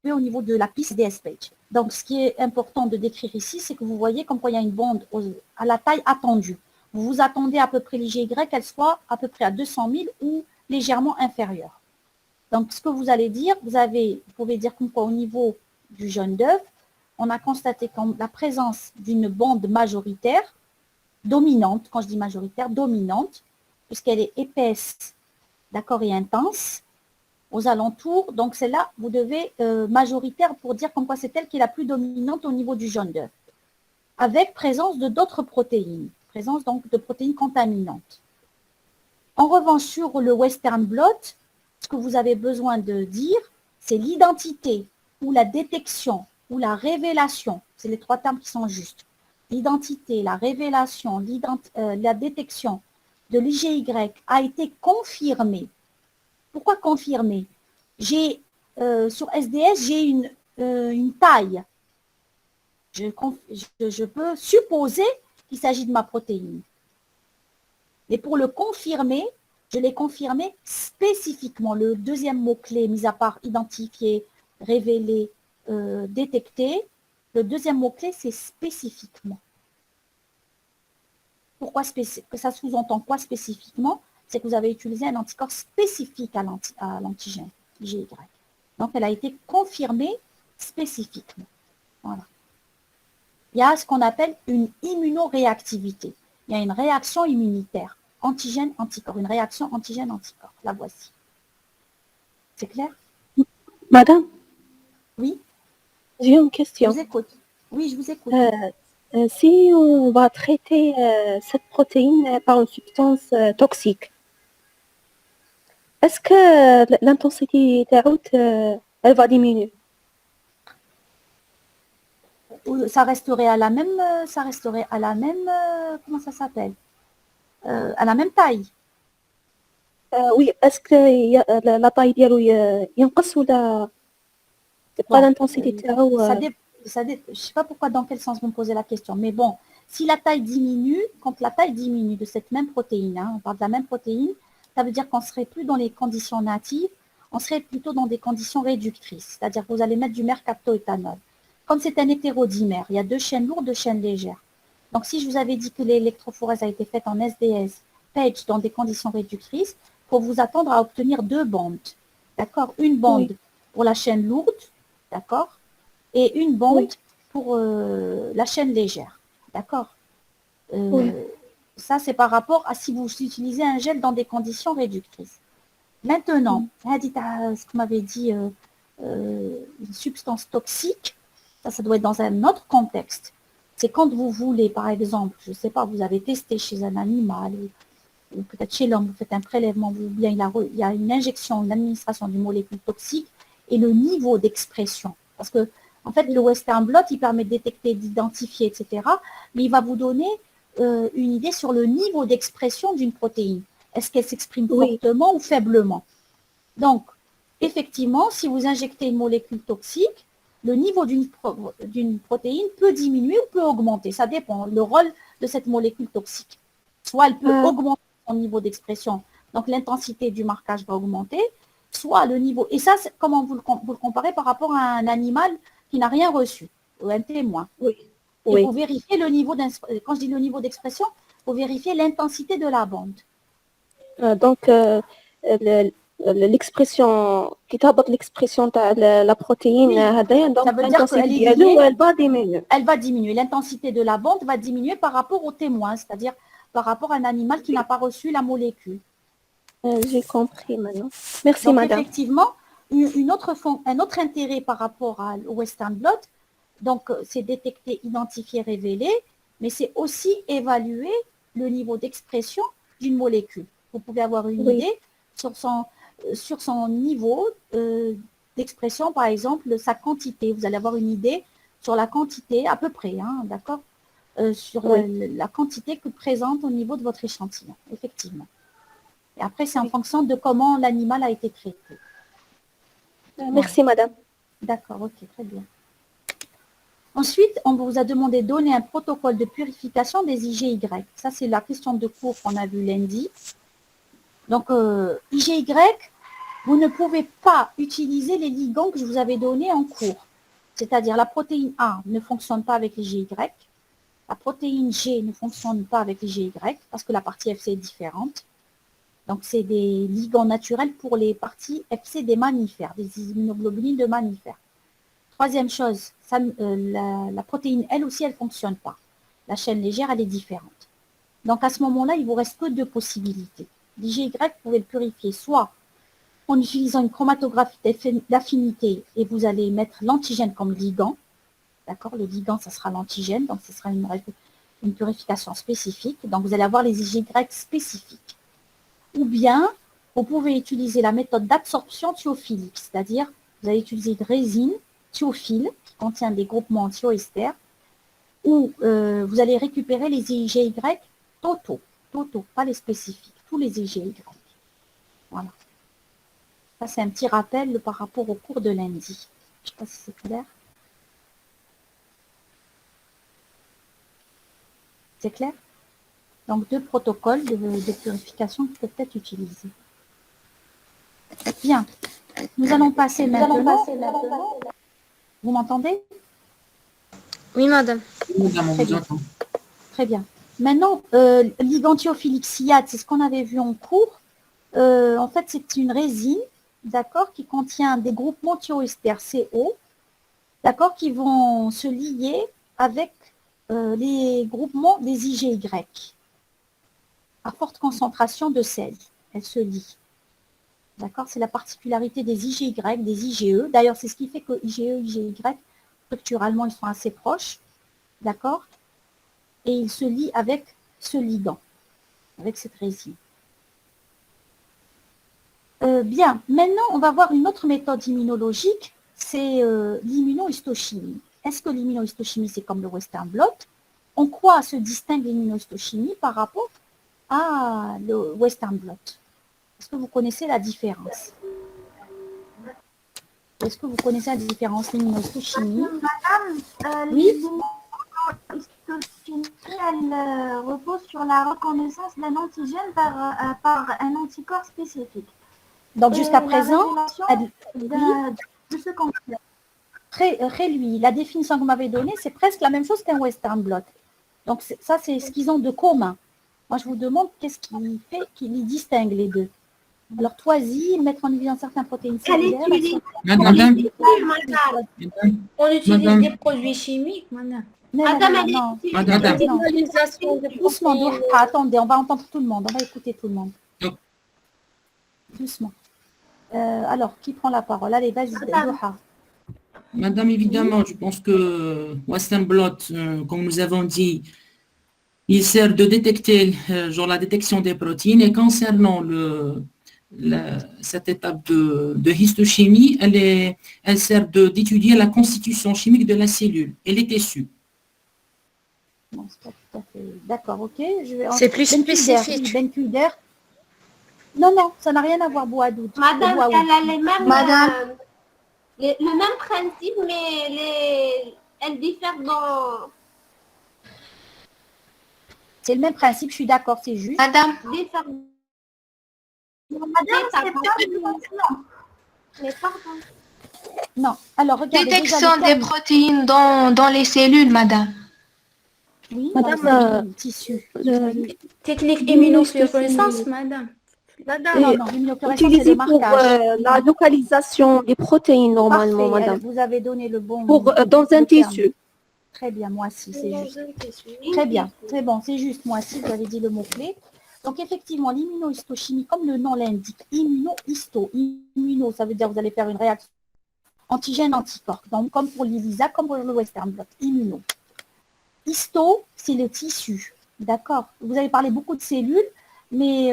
au niveau de la piste DS page. Donc, ce qui est important de décrire ici, c'est que vous voyez comme quoi il y a une bande à la taille attendue. Vous vous attendez à peu près l'IGY, qu'elle soit à peu près à 200 000 ou légèrement inférieure. Donc, ce que vous allez dire, vous pouvez dire comme quoi au niveau du jaune d'œuf, on a constaté la présence d'une bande majoritaire dominante, quand je dis majoritaire, dominante, puisqu'elle est épaisse, d'accord, et intense, aux alentours. Donc, celle-là, vous devez majoritaire pour dire comme quoi c'est elle qui est la plus dominante au niveau du jaune d'œuf, avec présence de d'autres protéines, présence donc de protéines contaminantes. En revanche, sur le Western blot, ce que vous avez besoin de dire, c'est l'identité ou la détection ou la révélation, c'est les trois termes qui sont justes, l'identité, la révélation, la détection de l'IGY a été confirmée. Pourquoi confirmée? Sur SDS, j'ai une taille. Je peux supposer qu'il s'agit de ma protéine. Mais pour le confirmer, je l'ai confirmé spécifiquement. Le deuxième mot-clé, mis à part identifier, révéler, détecter, le deuxième mot-clé, c'est spécifiquement. Pourquoi ça sous-entend quoi spécifiquement? C'est que vous avez utilisé un anticorps spécifique à l'antigène IgY. Donc, elle a été confirmée spécifiquement. Voilà. Il y a ce qu'on appelle une immunoréactivité. Il y a une réaction immunitaire, antigène-anticorps, une réaction antigène-anticorps. La voici. C'est clair? Madame, Oui, j'ai une je question. vous écoute. Oui, je vous écoute. Si on va traiter cette protéine par une substance toxique, est-ce que l'intensité de route, elle va diminuer? Ça resterait à la même, comment ça s'appelle? À la même taille. Oui, est-ce que la taille ديالو ينقص ولا تبقى Bon, l'intensité تاعو je ne sais pas pourquoi, dans quel sens vous me posez la question, mais bon, si la taille diminue, quand la taille diminue de cette même protéine, hein, on parle de la même protéine, ça veut dire qu'on ne serait plus dans les conditions natives, on serait plutôt dans des conditions réductrices, c'est-à-dire que vous allez mettre du mercaptoéthanol. Comme c'est un hétérodimère, il y a deux chaînes lourdes, deux chaînes légères. Donc, si je vous avais dit que l'électrophorèse a été faite en SDS, PAGE, dans des conditions réductrices, il faut vous attendre à obtenir deux bandes. D'accord? Une bande pour la chaîne lourde, d'accord? Et une bande pour la chaîne légère. D'accord? Ça, c'est par rapport à si vous utilisez un gel dans des conditions réductrices. Maintenant, ce que vous m'avez dit, une substance toxique, ça doit être dans un autre contexte. C'est quand vous voulez, par exemple, je ne sais pas, vous avez testé chez un animal, ou peut-être chez l'homme, vous faites un prélèvement, ou bien il y a une injection, une administration d'une molécule toxique, et le niveau d'expression. Parce que, en fait, le Western blot, il permet de détecter, d'identifier, etc. Mais il va vous donner une idée sur le niveau d'expression d'une protéine. Est-ce qu'elle s'exprime fortement ou faiblement? Donc, effectivement, si vous injectez une molécule toxique, le niveau d'une protéine peut diminuer ou peut augmenter. Ça dépend le rôle de cette molécule toxique. Soit elle peut augmenter son niveau d'expression, donc l'intensité du marquage va augmenter, soit le niveau. Et ça, comment vous le comparez par rapport à un animal qui n'a rien reçu, ou un témoin. Et pour vérifier le niveau quand je dis le niveau d'expression, pour vérifier l'intensité de la bande. Donc, l'expression qui تهبط l'expression تاع la protéine هذايا donc l'intensité ديالو elle va diminuer. Elle va diminuer. L'intensité de la bande va diminuer par rapport au témoin, c'est-à-dire par rapport à un animal qui n'a pas reçu la molécule. J'ai compris maintenant. Merci, donc, madame. Effectivement, un autre intérêt par rapport au Western blot, donc c'est détecter, identifier, révéler, mais c'est aussi évaluer le niveau d'expression d'une molécule. Vous pouvez avoir une idée sur son niveau d'expression, par exemple, sa quantité. Vous allez avoir une idée sur la quantité, à peu près, hein, d'accord, sur la quantité que présente au niveau de votre échantillon, effectivement. Et après, c'est en fonction de comment l'animal a été traité. Merci, madame. D'accord, ok, très bien. Ensuite, on vous a demandé de donner un protocole de purification des IgY. Ça, c'est la question de cours qu'on a vu lundi. Donc, IgY, vous ne pouvez pas utiliser les ligands que je vous avais donnés en cours. C'est-à-dire, la protéine A ne fonctionne pas avec l'IgY. La protéine G ne fonctionne pas avec l'IgY parce que la partie FC est différente. Donc, c'est des ligands naturels pour les parties FC des mammifères, des immunoglobulines de mammifères. Troisième chose, la protéine, elle aussi, elle ne fonctionne pas. La chaîne légère, elle est différente. Donc, à ce moment-là, il ne vous reste que deux possibilités. L'IgY, vous pouvez le purifier soit en utilisant une chromatographie d'affinité et vous allez mettre l'antigène comme ligand. D'accord? Le ligand, ça sera l'antigène, donc ce sera une purification spécifique. Donc, vous allez avoir les IgY spécifiques. Ou bien, vous pouvez utiliser la méthode d'absorption thiophilique, c'est-à-dire vous allez utiliser une résine thiophile qui contient des groupements thioesters où vous allez récupérer les IgY totaux, pas les spécifiques, tous les IgY. Voilà. Ça, c'est un petit rappel par rapport au cours de lundi. Je ne sais pas si c'est clair. C'est clair? Donc, 2 protocoles de purification qui peuvent être utilisés. Bien. Nous allons passer maintenant. Vous m'entendez? Oui, madame. Madame, on Très vous bien. entend. Très bien. Maintenant, l'igantiophilixiate, c'est ce qu'on avait vu en cours. En fait, c'est une résine, d'accord, qui contient des groupements thioesters CO, d'accord, qui vont se lier avec les groupements des IgY à forte concentration de sel. Elles se lient. D'accord, c'est la particularité des IgY, des IgE. D'ailleurs, c'est ce qui fait que IgE, IgY, structurellement, ils sont assez proches. D'accord? Et ils se lient avec ce ligand, avec cette résine. Bien, maintenant, on va voir une autre méthode immunologique, c'est l'immunohistochimie. Est-ce que l'immunohistochimie, c'est comme le Western blot? En quoi se distingue l'immunohistochimie par rapport à le Western blot? Est-ce que vous connaissez la différence? Est-ce que vous connaissez la différence l'immunohistochimie? Madame, Oui. l'immunohistochimie, elle repose sur la reconnaissance d'un antigène par un anticorps spécifique. Donc, jusqu'à La présent, révélation de ce concept. très lui, la définition que vous m'avez donnée, c'est presque la même chose qu'un Western blot. Donc, ça, c'est ce qu'ils ont de commun. Moi, je vous demande qu'est-ce qui fait qu'ils distinguent les deux. Alors, toisie, mettre en évidence certaines protéines cellulaires. Madame, On utilise Madame. des produits chimiques, madame. Non, Madame. doucement, attendez, on va entendre tout le monde, on va écouter tout le monde. Non. Doucement. Alors, qui prend la parole? Allez, vas-y, Doha. Madame, évidemment, je pense que Western blot, comme nous avons dit, il sert de détecter genre la détection des protéines. Et concernant cette étape de histochimie, elle sert d'étudier la constitution chimique de la cellule et les tissus. Non, c'est pas tout à fait. D'accord, ok. C'est plus Ben Kuder, spécifique. oui, Ben Kuder. Non, ça n'a rien à voir, Boadoud. Madame, Boaoud. elle a les mêmes, Madame. le même principe, mais elle diffère dans C'est le même principe, je suis d'accord, c'est juste. Madame, diffère. Madame, c'est Mais pardon. Non, alors regardez. déjà, détection le des terme- protéines dans les cellules, madame. Oui, Madame, dans le tissu. Technique immunofluorescence, madame. Non, l'immunofluorescence, c'est le Utilisé pour marquage. la localisation des protéines normalement, Parfait, madame. vous avez donné le bon Dans un le terme. tissu. Très bien, moi aussi, c'est juste. Très bien, très bon, c'est juste, moi aussi, vous avez dit le mot-clé. Donc, effectivement, l'immunohistochimie, comme le nom l'indique, immuno, ça veut dire que vous allez faire une réaction antigène-anticorps, donc comme pour l'ELISA, comme pour le Western blot, immuno. Histo, c'est le tissu, d'accord? Vous avez parlé beaucoup de cellules, mais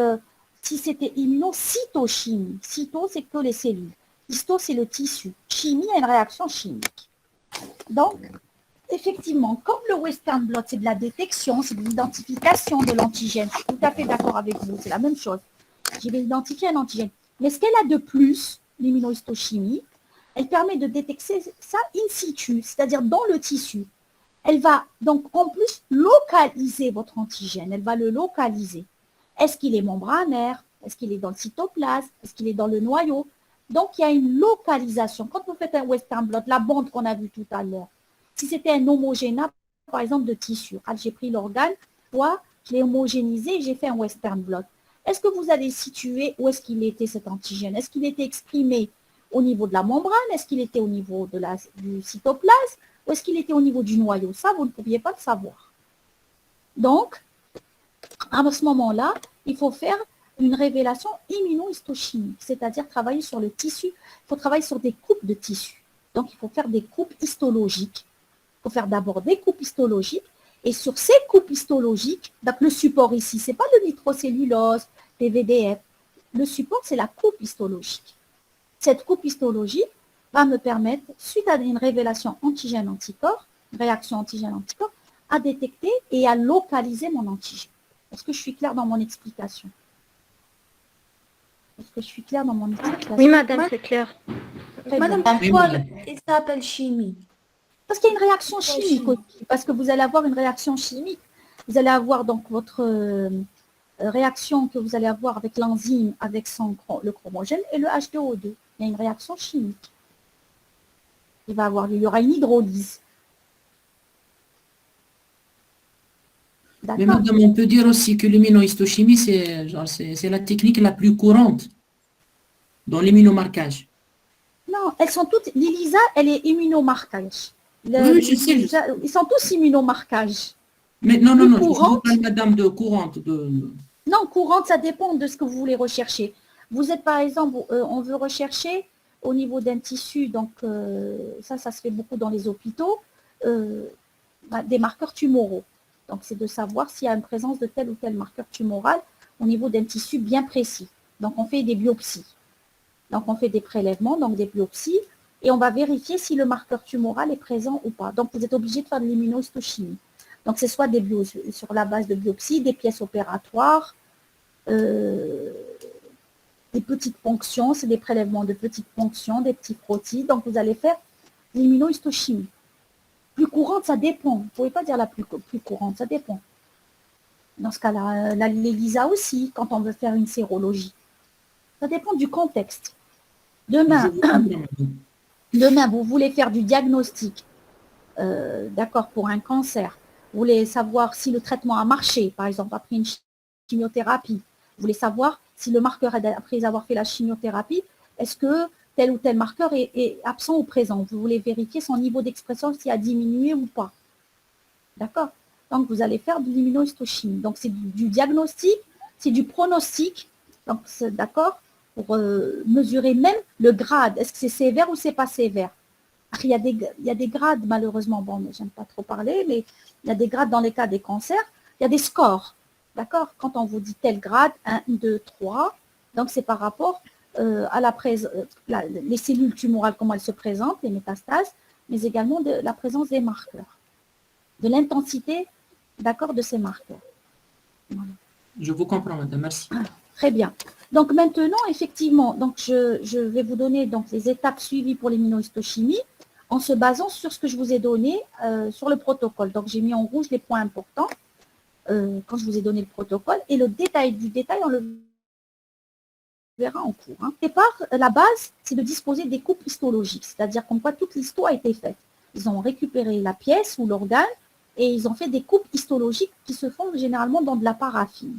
si c'était immunocytochimie, cyto, c'est que les cellules. Histo, c'est le tissu. Chimie, il y a une réaction chimique. Donc, effectivement, comme le Western blot, c'est de la détection, c'est de l'identification de l'antigène. Je suis tout à fait d'accord avec vous, c'est la même chose. Je vais identifier un antigène. Mais ce qu'elle a de plus, l'immunohistochimie, elle permet de détecter ça in situ, c'est-à-dire dans le tissu. Elle va donc en plus localiser votre antigène, elle va le localiser. Est-ce qu'il est membranaire? Est-ce qu'il est dans le cytoplasme? Est-ce qu'il est dans le noyau? Donc, il y a une localisation. Quand vous faites un Western blot, la bande qu'on a vue tout à l'heure, si c'était un homogénat, par exemple, de tissu, j'ai pris l'organe, je l'ai homogénéisé, j'ai fait un Western blot. Est-ce que vous allez situer où est-ce qu'il était cet antigène? Est-ce qu'il était exprimé au niveau de la membrane? Est-ce qu'il était au niveau du cytoplasme? Ou est-ce qu'il était au niveau du noyau? Ça, vous ne pouviez pas le savoir. Donc, à ce moment-là, il faut faire une révélation immunohistochimique, c'est-à-dire travailler sur le tissu. Il faut travailler sur des coupes de tissu. Donc, il faut faire des coupes histologiques. Il faut faire d'abord des coupes histologiques. Et sur ces coupes histologiques, donc le support ici, ce n'est pas le nitrocellulose, PVDF. Le support, c'est la coupe histologique. Cette coupe histologique va me permettre, suite à une révélation antigène-anticorps, réaction antigène-anticorps, à détecter et à localiser mon antigène. Est-ce que je suis claire dans mon explication? Est-ce que je suis claire dans mon explication? Oui, madame, c'est clair. Très Madame, bien. pourquoi il s'appelle chimie? Parce qu'il y a une réaction chimique aussi, parce que vous allez avoir une réaction chimique. Vous allez avoir donc votre réaction que vous allez avoir avec l'enzyme, avec le chromogène et le H2O2. Il y a une réaction chimique. Il y aura une hydrolyse. Mais D'accord. madame, on peut dire aussi que l'immunohistochimie, c'est la technique la plus courante dans l'immunomarquage. Non, elles sont toutes. L'ELISA, elle est immunomarquage. Oui, je sais. Ils sont tous immunomarquage. Mais non, Plus je vous courante. parle, madame, de courante. Non, courante, ça dépend de ce que vous voulez rechercher. Vous êtes par exemple, on veut rechercher au niveau d'un tissu, donc ça se fait beaucoup dans les hôpitaux, des marqueurs tumoraux. Donc c'est de savoir s'il y a une présence de tel ou tel marqueur tumoral au niveau d'un tissu bien précis. Donc on fait des biopsies. Donc on fait des prélèvements, donc des biopsies, et on va vérifier si le marqueur tumoral est présent ou pas. Donc vous êtes obligé de faire de l'immunohistochimie. Donc c'est soit sur la base de biopsie, des pièces opératoires, des petites ponctions, c'est des prélèvements de petites ponctions, des petits frottis. Donc vous allez faire l'immunohistochimie. Plus courante, ça dépend. Vous ne pouvez pas dire la plus courante, ça dépend. Dans ce cas-là, l'ELISA aussi, quand on veut faire une sérologie. Ça dépend du contexte. Demain, vous voulez faire du diagnostic, d'accord, pour un cancer. Vous voulez savoir si le traitement a marché, par exemple, après une chimiothérapie. Vous voulez savoir si le marqueur, après avoir fait la chimiothérapie, est-ce que tel ou tel marqueur est absent ou présent. Vous voulez vérifier son niveau d'expression, s'il a diminué ou pas. D'accord? Donc, vous allez faire de l'immunohistochimie. Donc, c'est du diagnostic, c'est du pronostic. Donc, d'accord? Pour mesurer même le grade. Est-ce que c'est sévère ou c'est pas sévère? Il y a des grades, malheureusement. Bon, j'aime pas trop parler, mais il y a des grades dans les cas des cancers. Il y a des scores. D'accord? Quand on vous dit tel grade, 1, 2, 3, donc c'est par rapport à les cellules tumorales, comment elles se présentent, les métastases, mais également de la présence des marqueurs, de l'intensité, d'accord, de ces marqueurs. Voilà. Je vous comprends, madame, merci. Très bien. Donc maintenant, effectivement, donc je vais vous donner donc les étapes suivies pour l'immunohistochimie en se basant sur ce que je vous ai donné sur le protocole. Donc j'ai mis en rouge les points importants quand je vous ai donné le protocole et le détail du détail, on le verra en cours. Au départ, la base, c'est de disposer des coupes histologiques, c'est-à-dire comme quoi toute l'histo a été faite. Ils ont récupéré la pièce ou l'organe et ils ont fait des coupes histologiques qui se font généralement dans de la paraffine.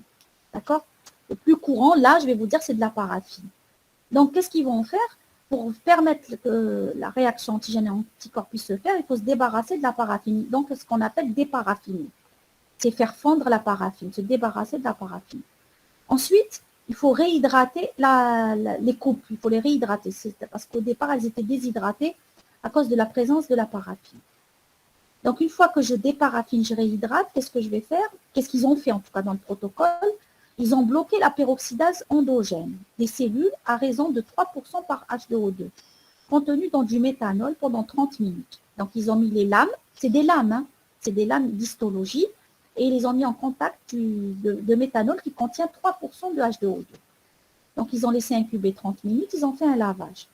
D'accord? Le plus courant, là, je vais vous dire, c'est de la paraffine. Donc, qu'est-ce qu'ils vont faire? Pour permettre que la réaction antigène et anticorps puisse se faire, il faut se débarrasser de la paraffine. Donc, ce qu'on appelle déparaffiner. C'est faire fondre la paraffine, se débarrasser de la paraffine. Ensuite, il faut réhydrater les coupes. Il faut les réhydrater. Parce qu'au départ, elles étaient déshydratées à cause de la présence de la paraffine. Donc, une fois que je déparaffine, je réhydrate, qu'est-ce que je vais faire? Qu'est-ce qu'ils ont fait, en tout cas, dans le protocole? Ils ont bloqué la peroxydase endogène des cellules à raison de 3% par H2O2, contenue dans du méthanol pendant 30 minutes. Donc, ils ont mis les lames, c'est des lames, c'est des lames d'histologie, et ils les ont mis en contact de méthanol qui contient 3% de H2O2. Donc, ils ont laissé incuber 30 minutes, ils ont fait un lavage.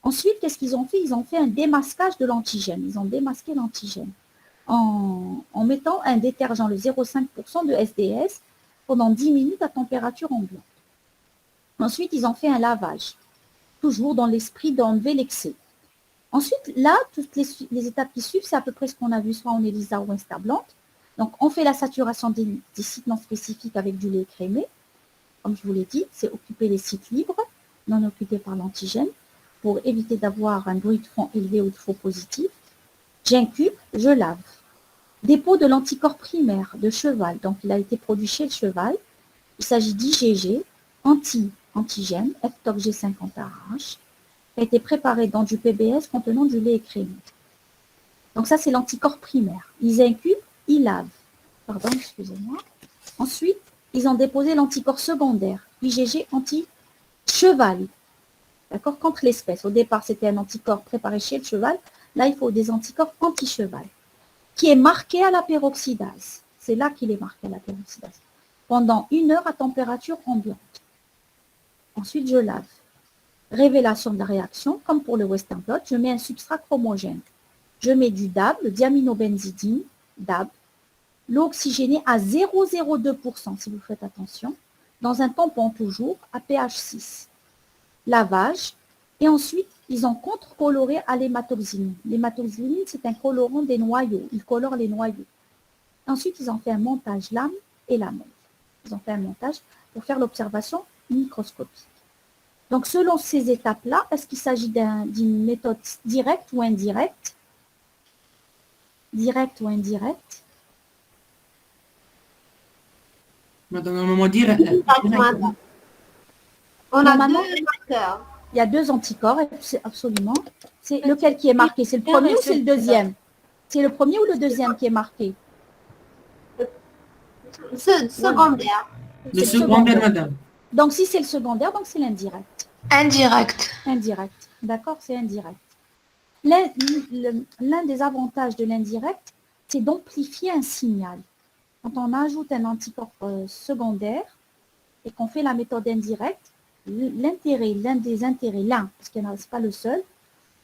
Ensuite, qu'est-ce qu'ils ont fait? Ils ont fait un démasquage de l'antigène. Ils ont démasqué l'antigène en mettant un détergent, le 0,5% de SDS, pendant 10 minutes à température ambiante. Ensuite, ils ont fait un lavage, toujours dans l'esprit d'enlever l'excès. Ensuite, là, toutes les étapes qui suivent, c'est à peu près ce qu'on a vu soit en ELISA ou instablante. Donc, on fait la saturation des sites non spécifiques avec du lait écrémé. Comme je vous l'ai dit, c'est occuper les sites libres, non occupés par l'antigène, pour éviter d'avoir un bruit de fond élevé ou de faux positif. J'incube, je lave. Dépôt de l'anticorps primaire de cheval, donc il a été produit chez le cheval. Il s'agit d'IgG, antigène, FTOC G50AH, qui a été préparé dans du PBS contenant du lait écrémé. Donc ça, c'est l'anticorps primaire. Ils incubent, ils lavent. Pardon, excusez-moi. Ensuite, ils ont déposé l'anticorps secondaire, IgG anti-cheval. D'accord, contre l'espèce. Au départ, c'était un anticorps préparé chez le cheval. Là, il faut des anticorps anti-cheval. qui est marqué à la peroxydase. C'est là qu'il est marqué à la peroxydase. Pendant 1 heure à température ambiante. Ensuite, je lave. Révélation de la réaction, comme pour le Western blot, je mets un substrat chromogène. Je mets du DAB, le diaminobenzidine, DAB, l'eau oxygénée à 0,02%, si vous faites attention, dans un tampon toujours, à pH 6. Lavage, et ensuite, ils ont contre-coloré à l'hématoxyline. L'hématoxyline, c'est un colorant des noyaux, il colore les noyaux. Ensuite, ils ont fait un montage lame et lamelle. Ils ont fait un montage pour faire l'observation microscopique. Donc, selon ces étapes-là, est-ce qu'il s'agit d'une méthode directe ou indirecte? Directe ou indirecte? Madame, on va dire... On a Normalement, 2 marqueurs. il y a 2 anticorps, absolument. C'est lequel qui est marqué? C'est le premier ou c'est le deuxième? C'est le premier ou le deuxième qui est marqué? Secondaire. Le secondaire, madame. Donc, si c'est le secondaire, donc c'est l'indirect. Indirect. Indirect. D'accord, c'est indirect. L'un des avantages de l'indirect, c'est d'amplifier un signal. Quand on ajoute un anticorps secondaire et qu'on fait la méthode indirecte, l'un des intérêts, parce que ce n'est pas le seul,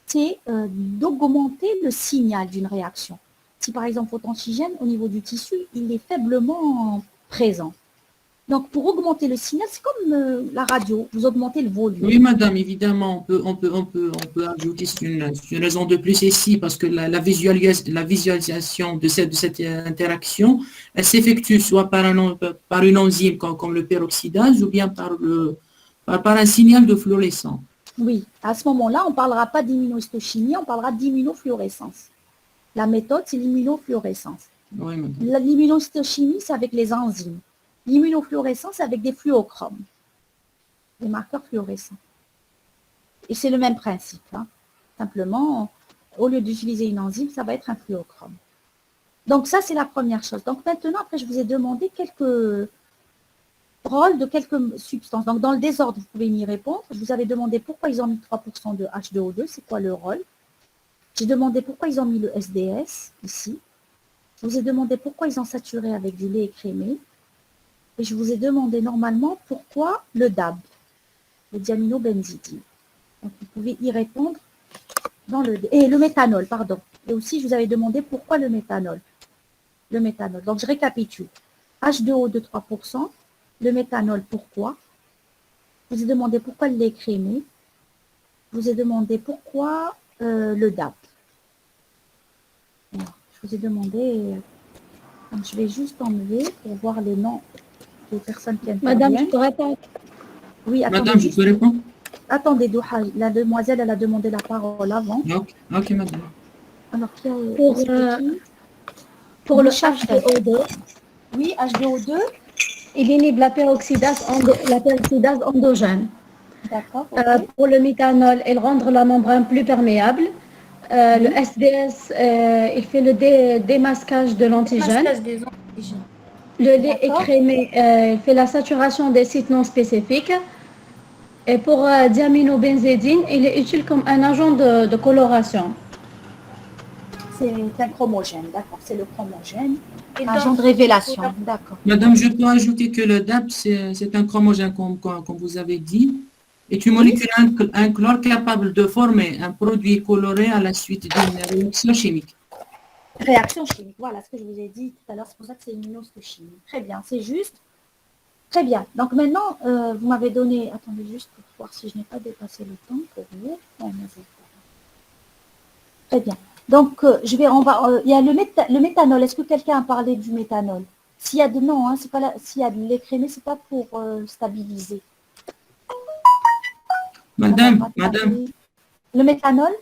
c'est d'augmenter le signal d'une réaction. Si par exemple votre antigène au niveau du tissu, il est faiblement présent. Donc pour augmenter le signal, c'est comme la radio, vous augmentez le volume. Oui, madame, évidemment, on peut ajouter une raison de plus ici, parce que la visualisation de cette interaction, elle s'effectue soit par une enzyme comme le peroxydase, ou bien par un signal de fluorescence. Oui, à ce moment-là, on ne parlera pas d'immunohistochimie, on parlera d'immunofluorescence. La méthode, c'est l'immunofluorescence. Oui, madame. L'immunohistochimie, c'est avec les enzymes. L'immunofluorescence, c'est avec des fluochromes, des marqueurs fluorescents. Et c'est le même principe. Hein. Simplement, au lieu d'utiliser une enzyme, ça va être un fluochrome. Donc ça, c'est la première chose. Donc maintenant, après, je vous ai demandé quelques rôles de quelques substances. Donc dans le désordre, vous pouvez m'y répondre. Je vous avais demandé pourquoi ils ont mis 3% de H2O2, c'est quoi le rôle. J'ai demandé pourquoi ils ont mis le SDS, ici. Je vous ai demandé pourquoi ils ont saturé avec du lait écrémé. Et je vous ai demandé normalement pourquoi le DAB, le diaminobenzidine. Donc vous pouvez y répondre dans et le méthanol, pardon. Et aussi, je vous avais demandé pourquoi le méthanol. Le méthanol. Donc je récapitule. H2O de 3%, le méthanol, pourquoi? Je vous ai demandé pourquoi le lait écrémé. Je vous ai demandé pourquoi le DAB. Alors, je vous ai demandé, donc je vais juste enlever pour voir les noms des personnes qui interviennent. Madame, je peux répondre? Oui, attendez. Madame, je peux répondre? Attendez, Douha, la demoiselle, elle a demandé la parole avant. Ok, madame. Alors, qui a pour le Moucha, H2O2, oui, H2O2. il inhibe la peroxydase endogène. D'accord. Pour le méthanol, il rend la membrane plus perméable. Le SDS, il fait le démasquage de l'antigène. Le lait écrémé, il fait la saturation des sites non spécifiques. Et pour diaminobenzidine, il est utile comme un agent de coloration. C'est un chromogène, d'accord. C'est le chromogène. Agent de révélation, d'accord. Madame, je peux ajouter que le DAP, c'est un chromogène, comme vous avez dit, est une molécule incolore capable de former un produit coloré à la suite d'une réaction chimique. Réaction chimique, voilà ce que je vous ai dit tout à l'heure, c'est pour ça que c'est immunohistochimie. Très bien, c'est juste. Très bien. Donc maintenant, vous m'avez donné, attendez juste pour voir si je n'ai pas dépassé le temps pour vous. Très bien. Donc, il y a le méthanol. Est-ce que quelqu'un a parlé du méthanol? S'il y a de non, hein, c'est pas s'il y a de l'écrémé, c'est pas pour stabiliser. Madame. Le méthanol?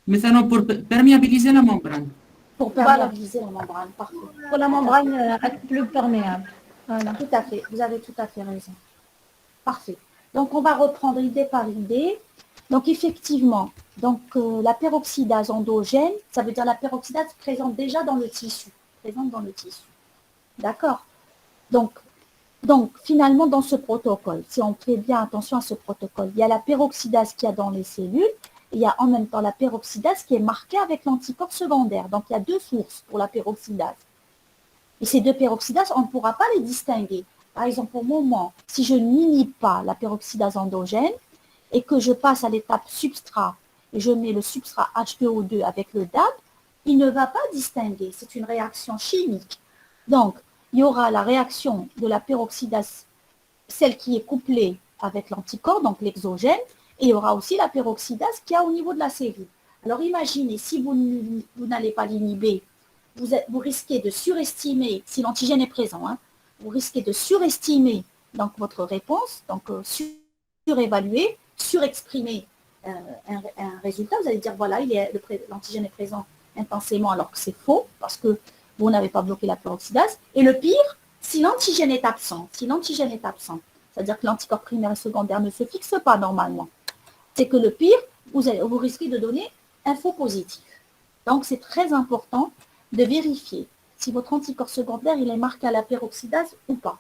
Méthanol pour perméabiliser la membrane. Pour perméabiliser la membrane, parfait. Pour la membrane plus perméable. Voilà. Tout à fait, vous avez tout à fait raison. Parfait. Donc, on va reprendre idée par idée. Donc, effectivement, la peroxydase endogène, ça veut dire la peroxydase présente déjà dans le tissu. D'accord? Donc, finalement, dans ce protocole, si on fait bien attention à ce protocole, il y a la peroxydase qu'il y a dans les cellules il y a en même temps la peroxydase qui est marquée avec l'anticorps secondaire. Donc, il y a deux sources pour la peroxydase. Et ces deux peroxydases, on ne pourra pas les distinguer. Par exemple, au moment, si je n'inhibe pas la peroxydase endogène et que je passe à l'étape substrat et je mets le substrat H2O2 avec le DAB, il ne va pas distinguer. C'est une réaction chimique. Donc, il y aura la réaction de la peroxydase, celle qui est couplée avec l'anticorps, donc l'exogène, et il y aura aussi la peroxydase qu'il y a au niveau de la cellule. Alors, imaginez, si vous n'allez pas l'inhiber, vous risquez de surestimer, si l'antigène est présent, hein, vous risquez de surestimer donc, votre réponse, donc surévaluer, surexprimer un résultat. Vous allez dire, voilà, l'antigène est présent intensément alors que c'est faux, parce que vous n'avez pas bloqué la peroxydase. Et le pire, si l'antigène est absent, c'est-à-dire que l'anticorps primaire et secondaire ne se fixe pas normalement, c'est que le pire, vous risquez de donner un faux positif. Donc, c'est très important de vérifier si votre anticorps secondaire il est marqué à la peroxydase ou pas.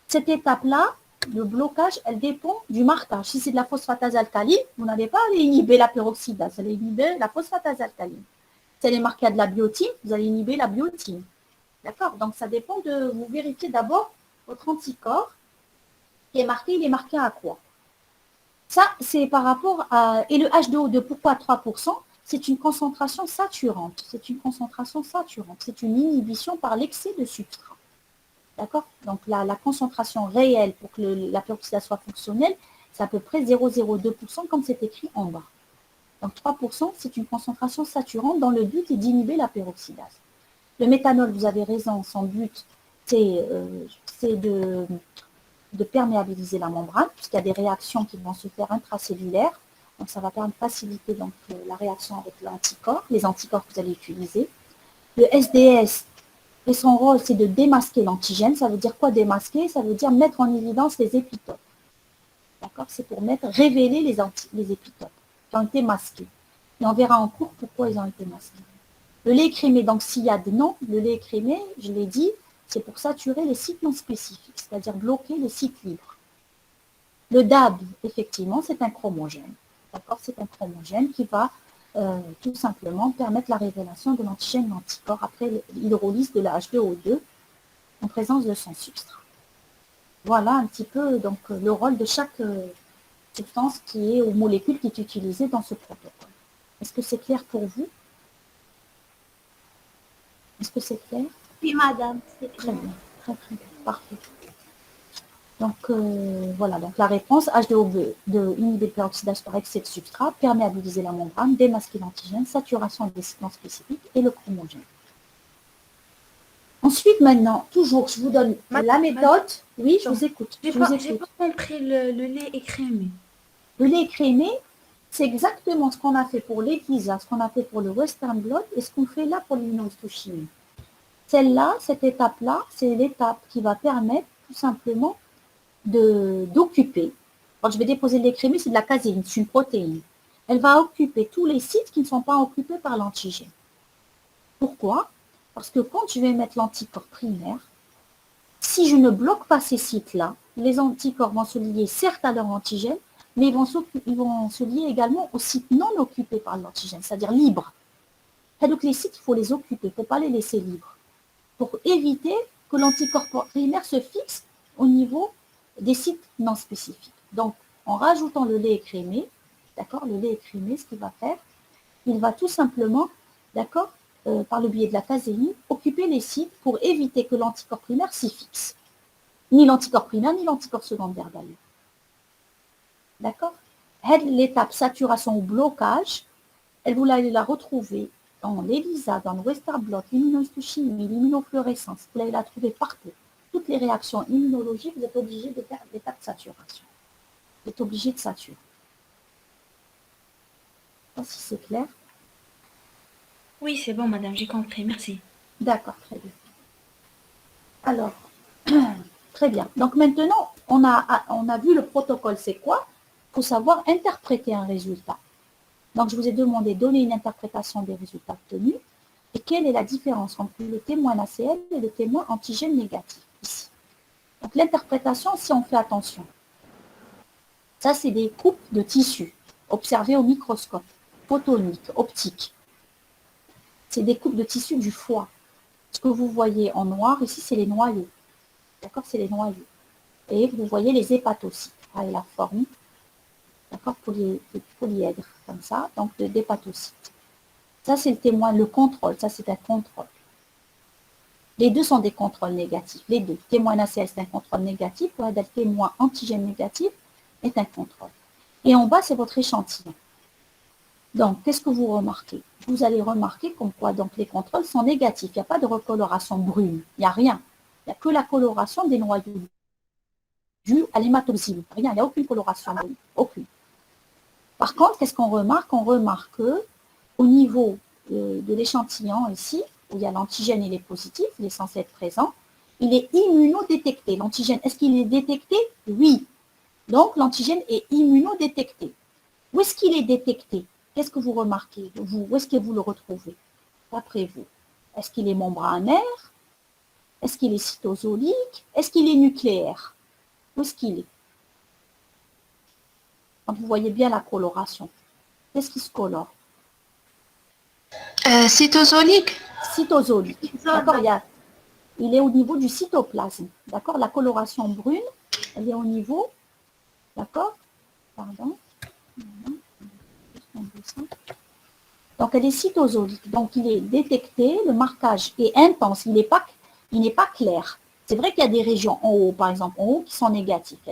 Cette étape-là, le blocage, elle dépend du marquage. Si c'est de la phosphatase alcaline, vous n'allez pas aller inhiber la peroxydase, vous allez inhiber la phosphatase alcaline. Si elle est marquée à de la biotine, vous allez inhiber la biotine. D'accord? Donc, ça dépend de vous vérifier d'abord votre anticorps qui est marqué, il est marqué à quoi? Ça, c'est par rapport à... Et le H2O2, pourquoi 3%? C'est une concentration saturante. C'est une inhibition par l'excès de substrat. D'accord? Donc, la concentration réelle pour que la peroxydase soit fonctionnelle, c'est à peu près 0,02% comme c'est écrit en bas. Donc, 3%, c'est une concentration saturante dont le but est d'inhiber la peroxydase. Le méthanol, vous avez raison, son but, c'est de perméabiliser la membrane, puisqu'il y a des réactions qui vont se faire intracellulaires. Donc, ça va faciliter donc, la réaction avec l'anticorps, les anticorps que vous allez utiliser. Le SDS, et son rôle, c'est de démasquer l'antigène. Ça veut dire quoi démasquer? Ça veut dire mettre en évidence les épitopes. D'accord? C'est pour révéler les épitopes qui ont été masqués. Et on verra en cours pourquoi ils ont été masqués. Le lait écrémé, donc s'il y a de non, le lait écrémé, je l'ai dit, c'est pour saturer les sites non spécifiques, c'est-à-dire bloquer les sites libres. Le DAB, effectivement, c'est un chromogène. D'accord? C'est un chromogène qui va tout simplement permettre la révélation de l'antigène l'anticorps après l'hydrolyse de la H2O2 en présence de son substrat. Voilà un petit peu donc, le rôle de chaque substance qui est ou molécule qui est utilisée dans ce protocole. Est-ce que c'est clair pour vous? Est-ce que c'est clair? Oui, madame, c'est Très clair. bien, très bien, parfait. Donc, voilà, donc la réponse, H2O2, inhiber le peroxydase par excès de substrat, perméabiliser la membrane, démasquer l'antigène, saturation des sites non spécifiques et le chromogène. Ensuite, maintenant, toujours, je vous donne la méthode. Oui, je vous écoute. J'ai pas compris le lait écrémé. Le lait écrémé, c'est exactement ce qu'on a fait pour l'ELISA, ce qu'on a fait pour le Western Blot et ce qu'on fait là pour l'immunohistochimie. Celle-là, cette étape-là, c'est l'étape qui va permettre tout simplement d'occuper. Quand je vais déposer le lait écrémé, c'est de la caséine, c'est une protéine. Elle va occuper tous les sites qui ne sont pas occupés par l'antigène. Pourquoi? Parce que quand je vais mettre l'anticorps primaire, si je ne bloque pas ces sites-là, les anticorps vont se lier certes à leur antigène, mais ils vont se lier également aux sites non occupés par l'antigène, c'est-à-dire libres. Et donc les sites, il faut les occuper, il ne faut pas les laisser libres, pour éviter que l'anticorps primaire se fixe au niveau des sites non spécifiques. Donc, en rajoutant le lait écrémé, d'accord, le lait écrémé, ce qu'il va faire, il va tout simplement, d'accord, par le biais de la caséine, occuper les sites pour éviter que l'anticorps primaire s'y fixe. Ni l'anticorps primaire, ni l'anticorps secondaire d'ailleurs. D'accord? L'étape saturation ou blocage, vous allez la retrouver dans l'ELISA, dans le Western Blot, l'immunohistochimie, l'immunofluorescence. Vous allez la trouver partout. Toutes les réactions immunologiques, vous êtes obligé de faire l'étape de saturation. Vous êtes obligé de saturer. Je ne sais pas si c'est clair. Oui, c'est bon, madame, j'ai compris. Merci. D'accord, très bien. Alors, très bien. Donc maintenant, on a vu le protocole, c'est quoi? Il faut savoir interpréter un résultat. Donc, je vous ai demandé de donner une interprétation des résultats obtenus et quelle est la différence entre le témoin NaCl et le témoin antigène négatif, ici. Donc, l'interprétation, si on fait attention, ça, c'est des coupes de tissus observées au microscope. photoniques, optiques. C'est des coupes de tissu du foie. Ce que vous voyez en noir, ici, c'est les noyaux. D'accord, c'est les noyaux. Et vous voyez les hépatocytes. Ah, et la forme, d'accord, polyèdre, comme ça, donc d'hépatocytes. Ça, c'est le témoin, le contrôle. Ça, c'est un contrôle. Les deux sont des contrôles négatifs. Les deux. Témoin NaCl, c'est un contrôle négatif. Ou le témoin antigène négatif est un contrôle. Et en bas, c'est votre échantillon. Donc, qu'est-ce que vous remarquez? Vous allez remarquer comme quoi donc, les contrôles sont négatifs. Il n'y a pas de recoloration brune. Il n'y a rien. Il n'y a que la coloration des noyaux due à l'hématoxyle. Rien, il n'y a aucune coloration brune. Aucune. Par contre, qu'est-ce qu'on remarque? On remarque qu'au niveau de l'échantillon ici, où il y a l'antigène, il est positif, il est censé être présent, il est immunodétecté. L'antigène, est-ce qu'il est détecté? Oui. Donc, l'antigène est immunodétecté. Où est-ce qu'il est détecté? Qu'est-ce que vous remarquez? Vous, où est-ce que vous le retrouvez? D'après vous, est-ce qu'il est membranaire? Est-ce qu'il est cytosolique? Est-ce qu'il est nucléaire? Où est-ce qu'il est? Vous voyez bien la coloration. Qu'est-ce qui se colore? Cytosolique. Cytosolique. D'accord, il est au niveau du cytoplasme. D'accord, la coloration brune, elle est au niveau, d'accord, pardon. Donc, elle est cytosolique. Donc, il est détecté, le marquage est intense, il n'est pas clair. C'est vrai qu'il y a des régions en haut, par exemple, en haut, qui sont négatives. Il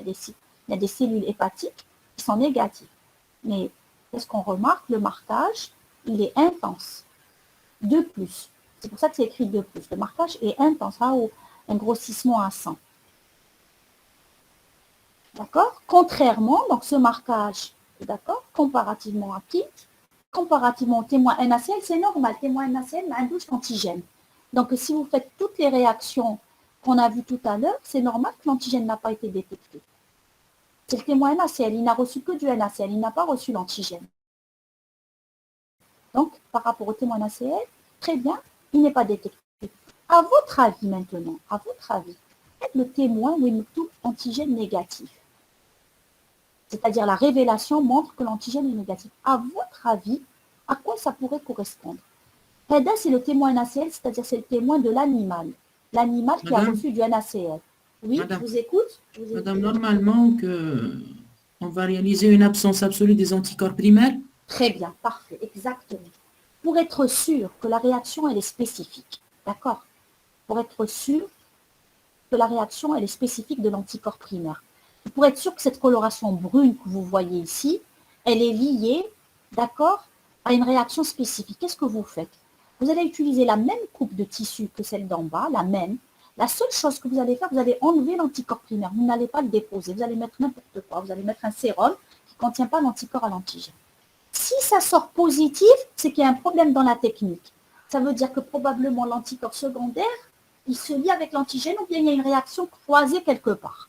y a des cellules hépatiques qui sont négatives. Mais qu'est-ce qu'on remarque? Le marquage, il est intense. De plus. C'est pour ça que c'est écrit de plus. Le marquage est intense, un grossissement à 100. D'accord? Contrairement, donc ce marquage, d'accord, comparativement à qui? Comparativement au témoin NaCl, c'est normal. Témoin NaCl a un double antigène. Donc, si vous faites toutes les réactions qu'on a vues tout à l'heure, c'est normal que l'antigène n'a pas été détecté. C'est le témoin NaCl, il n'a reçu que du NaCl, il n'a pas reçu l'antigène. Donc, par rapport au témoin NaCl, très bien, il n'est pas détecté. À votre avis maintenant, à votre avis, le témoin ou une double antigène négatif, c'est-à-dire la révélation montre que l'antigène est négatif. À votre avis, à quoi ça pourrait correspondre? PEDA, c'est le témoin NaCl, c'est-à-dire c'est le témoin de l'animal. L'animal qui a reçu du NaCl. Oui, Madame, je vous écoute. Madame, normalement, on va réaliser une absence absolue des anticorps primaires. Très bien, parfait, exactement. Pour être sûr que la réaction, elle est spécifique. D'accord? Pour être sûr que la réaction, elle est spécifique de l'anticorps primaire. Pour être sûr que cette coloration brune que vous voyez ici, elle est liée, d'accord, à une réaction spécifique. Qu'est-ce que vous faites? Vous allez utiliser la même coupe de tissu que celle d'en bas, la même. La seule chose que vous allez faire, vous allez enlever l'anticorps primaire. Vous n'allez pas le déposer. Vous allez mettre n'importe quoi. Vous allez mettre un sérum qui ne contient pas l'anticorps à l'antigène. Si ça sort positif, c'est qu'il y a un problème dans la technique. Ça veut dire que probablement l'anticorps secondaire, il se lie avec l'antigène ou bien il y a une réaction croisée quelque part.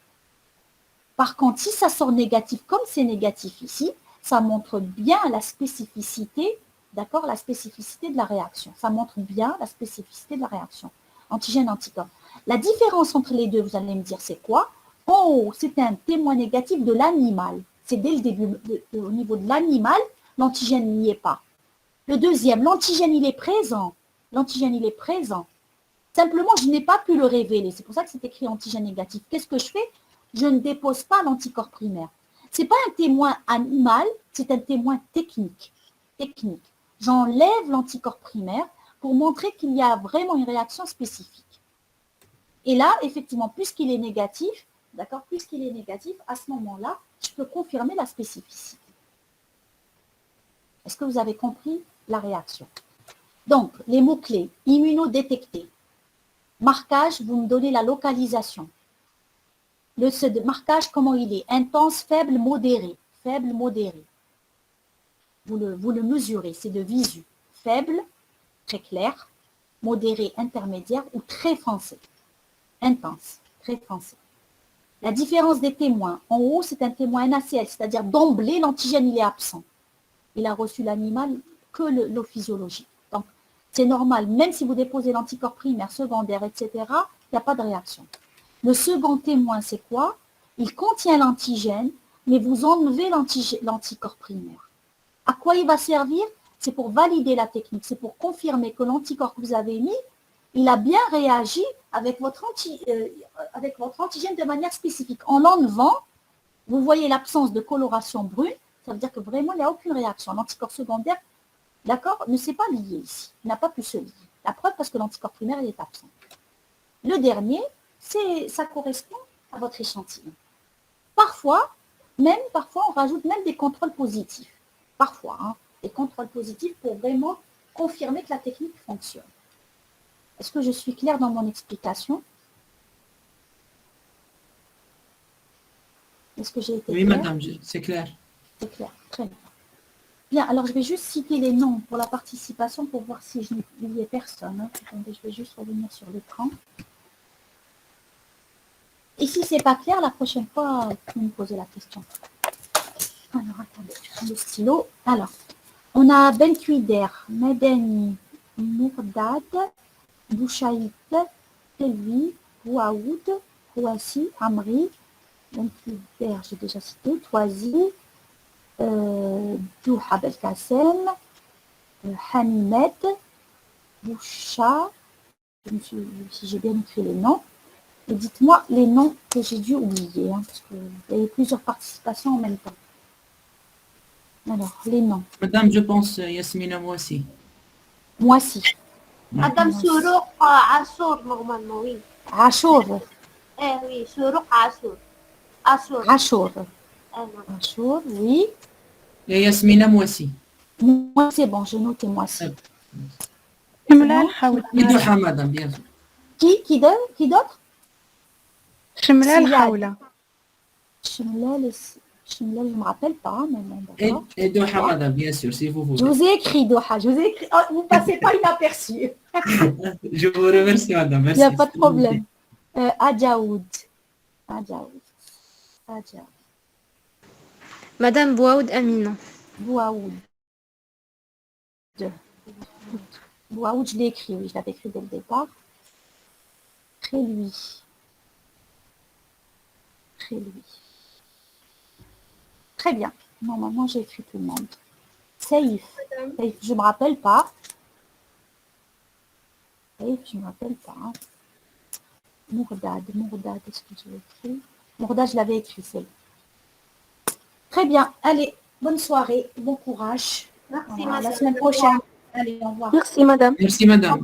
Par contre, si ça sort négatif, comme c'est négatif ici, ça montre bien la spécificité, d'accord, la spécificité de la réaction. Ça montre bien la spécificité de la réaction. Antigène-anticorps. La différence entre les deux, vous allez me dire, c'est quoi? En haut, c'est un témoin négatif de l'animal. C'est dès le début, au niveau de l'animal, l'antigène n'y est pas. Le deuxième, l'antigène, il est présent. L'antigène, il est présent. Simplement, je n'ai pas pu le révéler. C'est pour ça que c'est écrit antigène négatif. Qu'est-ce que je fais? Je ne dépose pas l'anticorps primaire. Ce n'est pas un témoin animal, c'est un témoin technique. J'enlève l'anticorps primaire pour montrer qu'il y a vraiment une réaction spécifique. Et là, effectivement, puisqu'il est négatif, d'accord, puisqu'il est négatif, à ce moment-là, je peux confirmer la spécificité. Est-ce que vous avez compris la réaction? Donc, les mots-clés, immunodétecté. Marquage, vous me donnez la localisation. Ce marquage, comment il est? Intense, faible, modéré. Faible, modéré. Vous le mesurez, c'est de visu. Faible, très clair, modéré, intermédiaire ou très foncé. Intense, très foncé. La différence des témoins. En haut, c'est un témoin NaCl, c'est-à-dire d'emblée, l'antigène, il est absent. Il a reçu l'animal que l'eau physiologique. Donc, c'est normal, même si vous déposez l'anticorps primaire, secondaire, etc., il n'y a pas de réaction. Le second témoin, c'est quoi? Il contient l'antigène, mais vous enlevez l'anticorps primaire. À quoi il va servir? C'est pour valider la technique, c'est pour confirmer que l'anticorps que vous avez mis, il a bien réagi avec votre antigène de manière spécifique. En l'enlevant, vous voyez l'absence de coloration brune, ça veut dire que vraiment, il n'y a aucune réaction. L'anticorps secondaire, d'accord, ne s'est pas lié ici, il n'a pas pu se lier. La preuve, parce que l'anticorps primaire, il est absent. Le dernier, ça correspond à votre échantillon. Parfois, on rajoute même des contrôles positifs. Parfois, hein, des contrôles positifs pour vraiment confirmer que la technique fonctionne. Est-ce que je suis claire dans mon explication? Est-ce que j'ai été Oui, claire? madame, c'est clair. C'est clair, très bien. Bien, alors je vais juste citer les noms pour la participation pour voir si je n'oubliais personne. Hein. Attendez, je vais juste revenir sur l'écran. Et si ce n'est pas clair, la prochaine fois, vous me posez la question. Alors, attendez, je prends le stylo. Alors, on a Benkuider, Medeni, Mourdad, Bouchaït, Telvi, Ouaoud, Ouassi, Amri, Benkuider, j'ai déjà cité, Toisi, Douha Belkacem, Hanimed, Boucha, si j'ai bien écrit les noms. Et dites-moi les noms que j'ai dû oublier, hein, parce qu'il y a eu plusieurs participations en même temps. Alors, les noms. Madame, je pense Yasmina Moussi. Moissi. Madame Sourouk Assour, normalement, oui. Achour. Oui, Sourouk Assour. Assour. Achour. Non. Achour, oui. Et Yasmina Moussi. Moi, c'est bon, j'ai noté Moissi. شملة الحولة Et Douha, madame, bien sûr. Qui d'autre? شملة Syad. الحولة Chimlel, je ne me rappelle pas, mais bon, d'accord. Et Douha, madame, bien sûr, si vous Je voulez. vous ai écrit, Doha, je vous ai écrit. Oh, vous ne passez pas inaperçu. Je vous remercie, madame. Il Merci. n'y a pas de problème. Adjaoud. Madame Bouaoud Amina. Bouaoud. Bouaoud, je l'ai écrit, oui, je l'avais écrit dès le départ. Très lui. Très bien. Normalement, j'ai écrit tout le monde. Saïf. Saïf, je ne me rappelle pas. Saïf, je ne me rappelle pas. Mourdad, est-ce que je l'ai écrit? Mourdad, je l'avais écrit, c'est. Très bien. Allez, bonne soirée, bon courage. Merci, Voilà, madame. la semaine prochaine. Allez, au revoir. Merci madame. Merci, madame.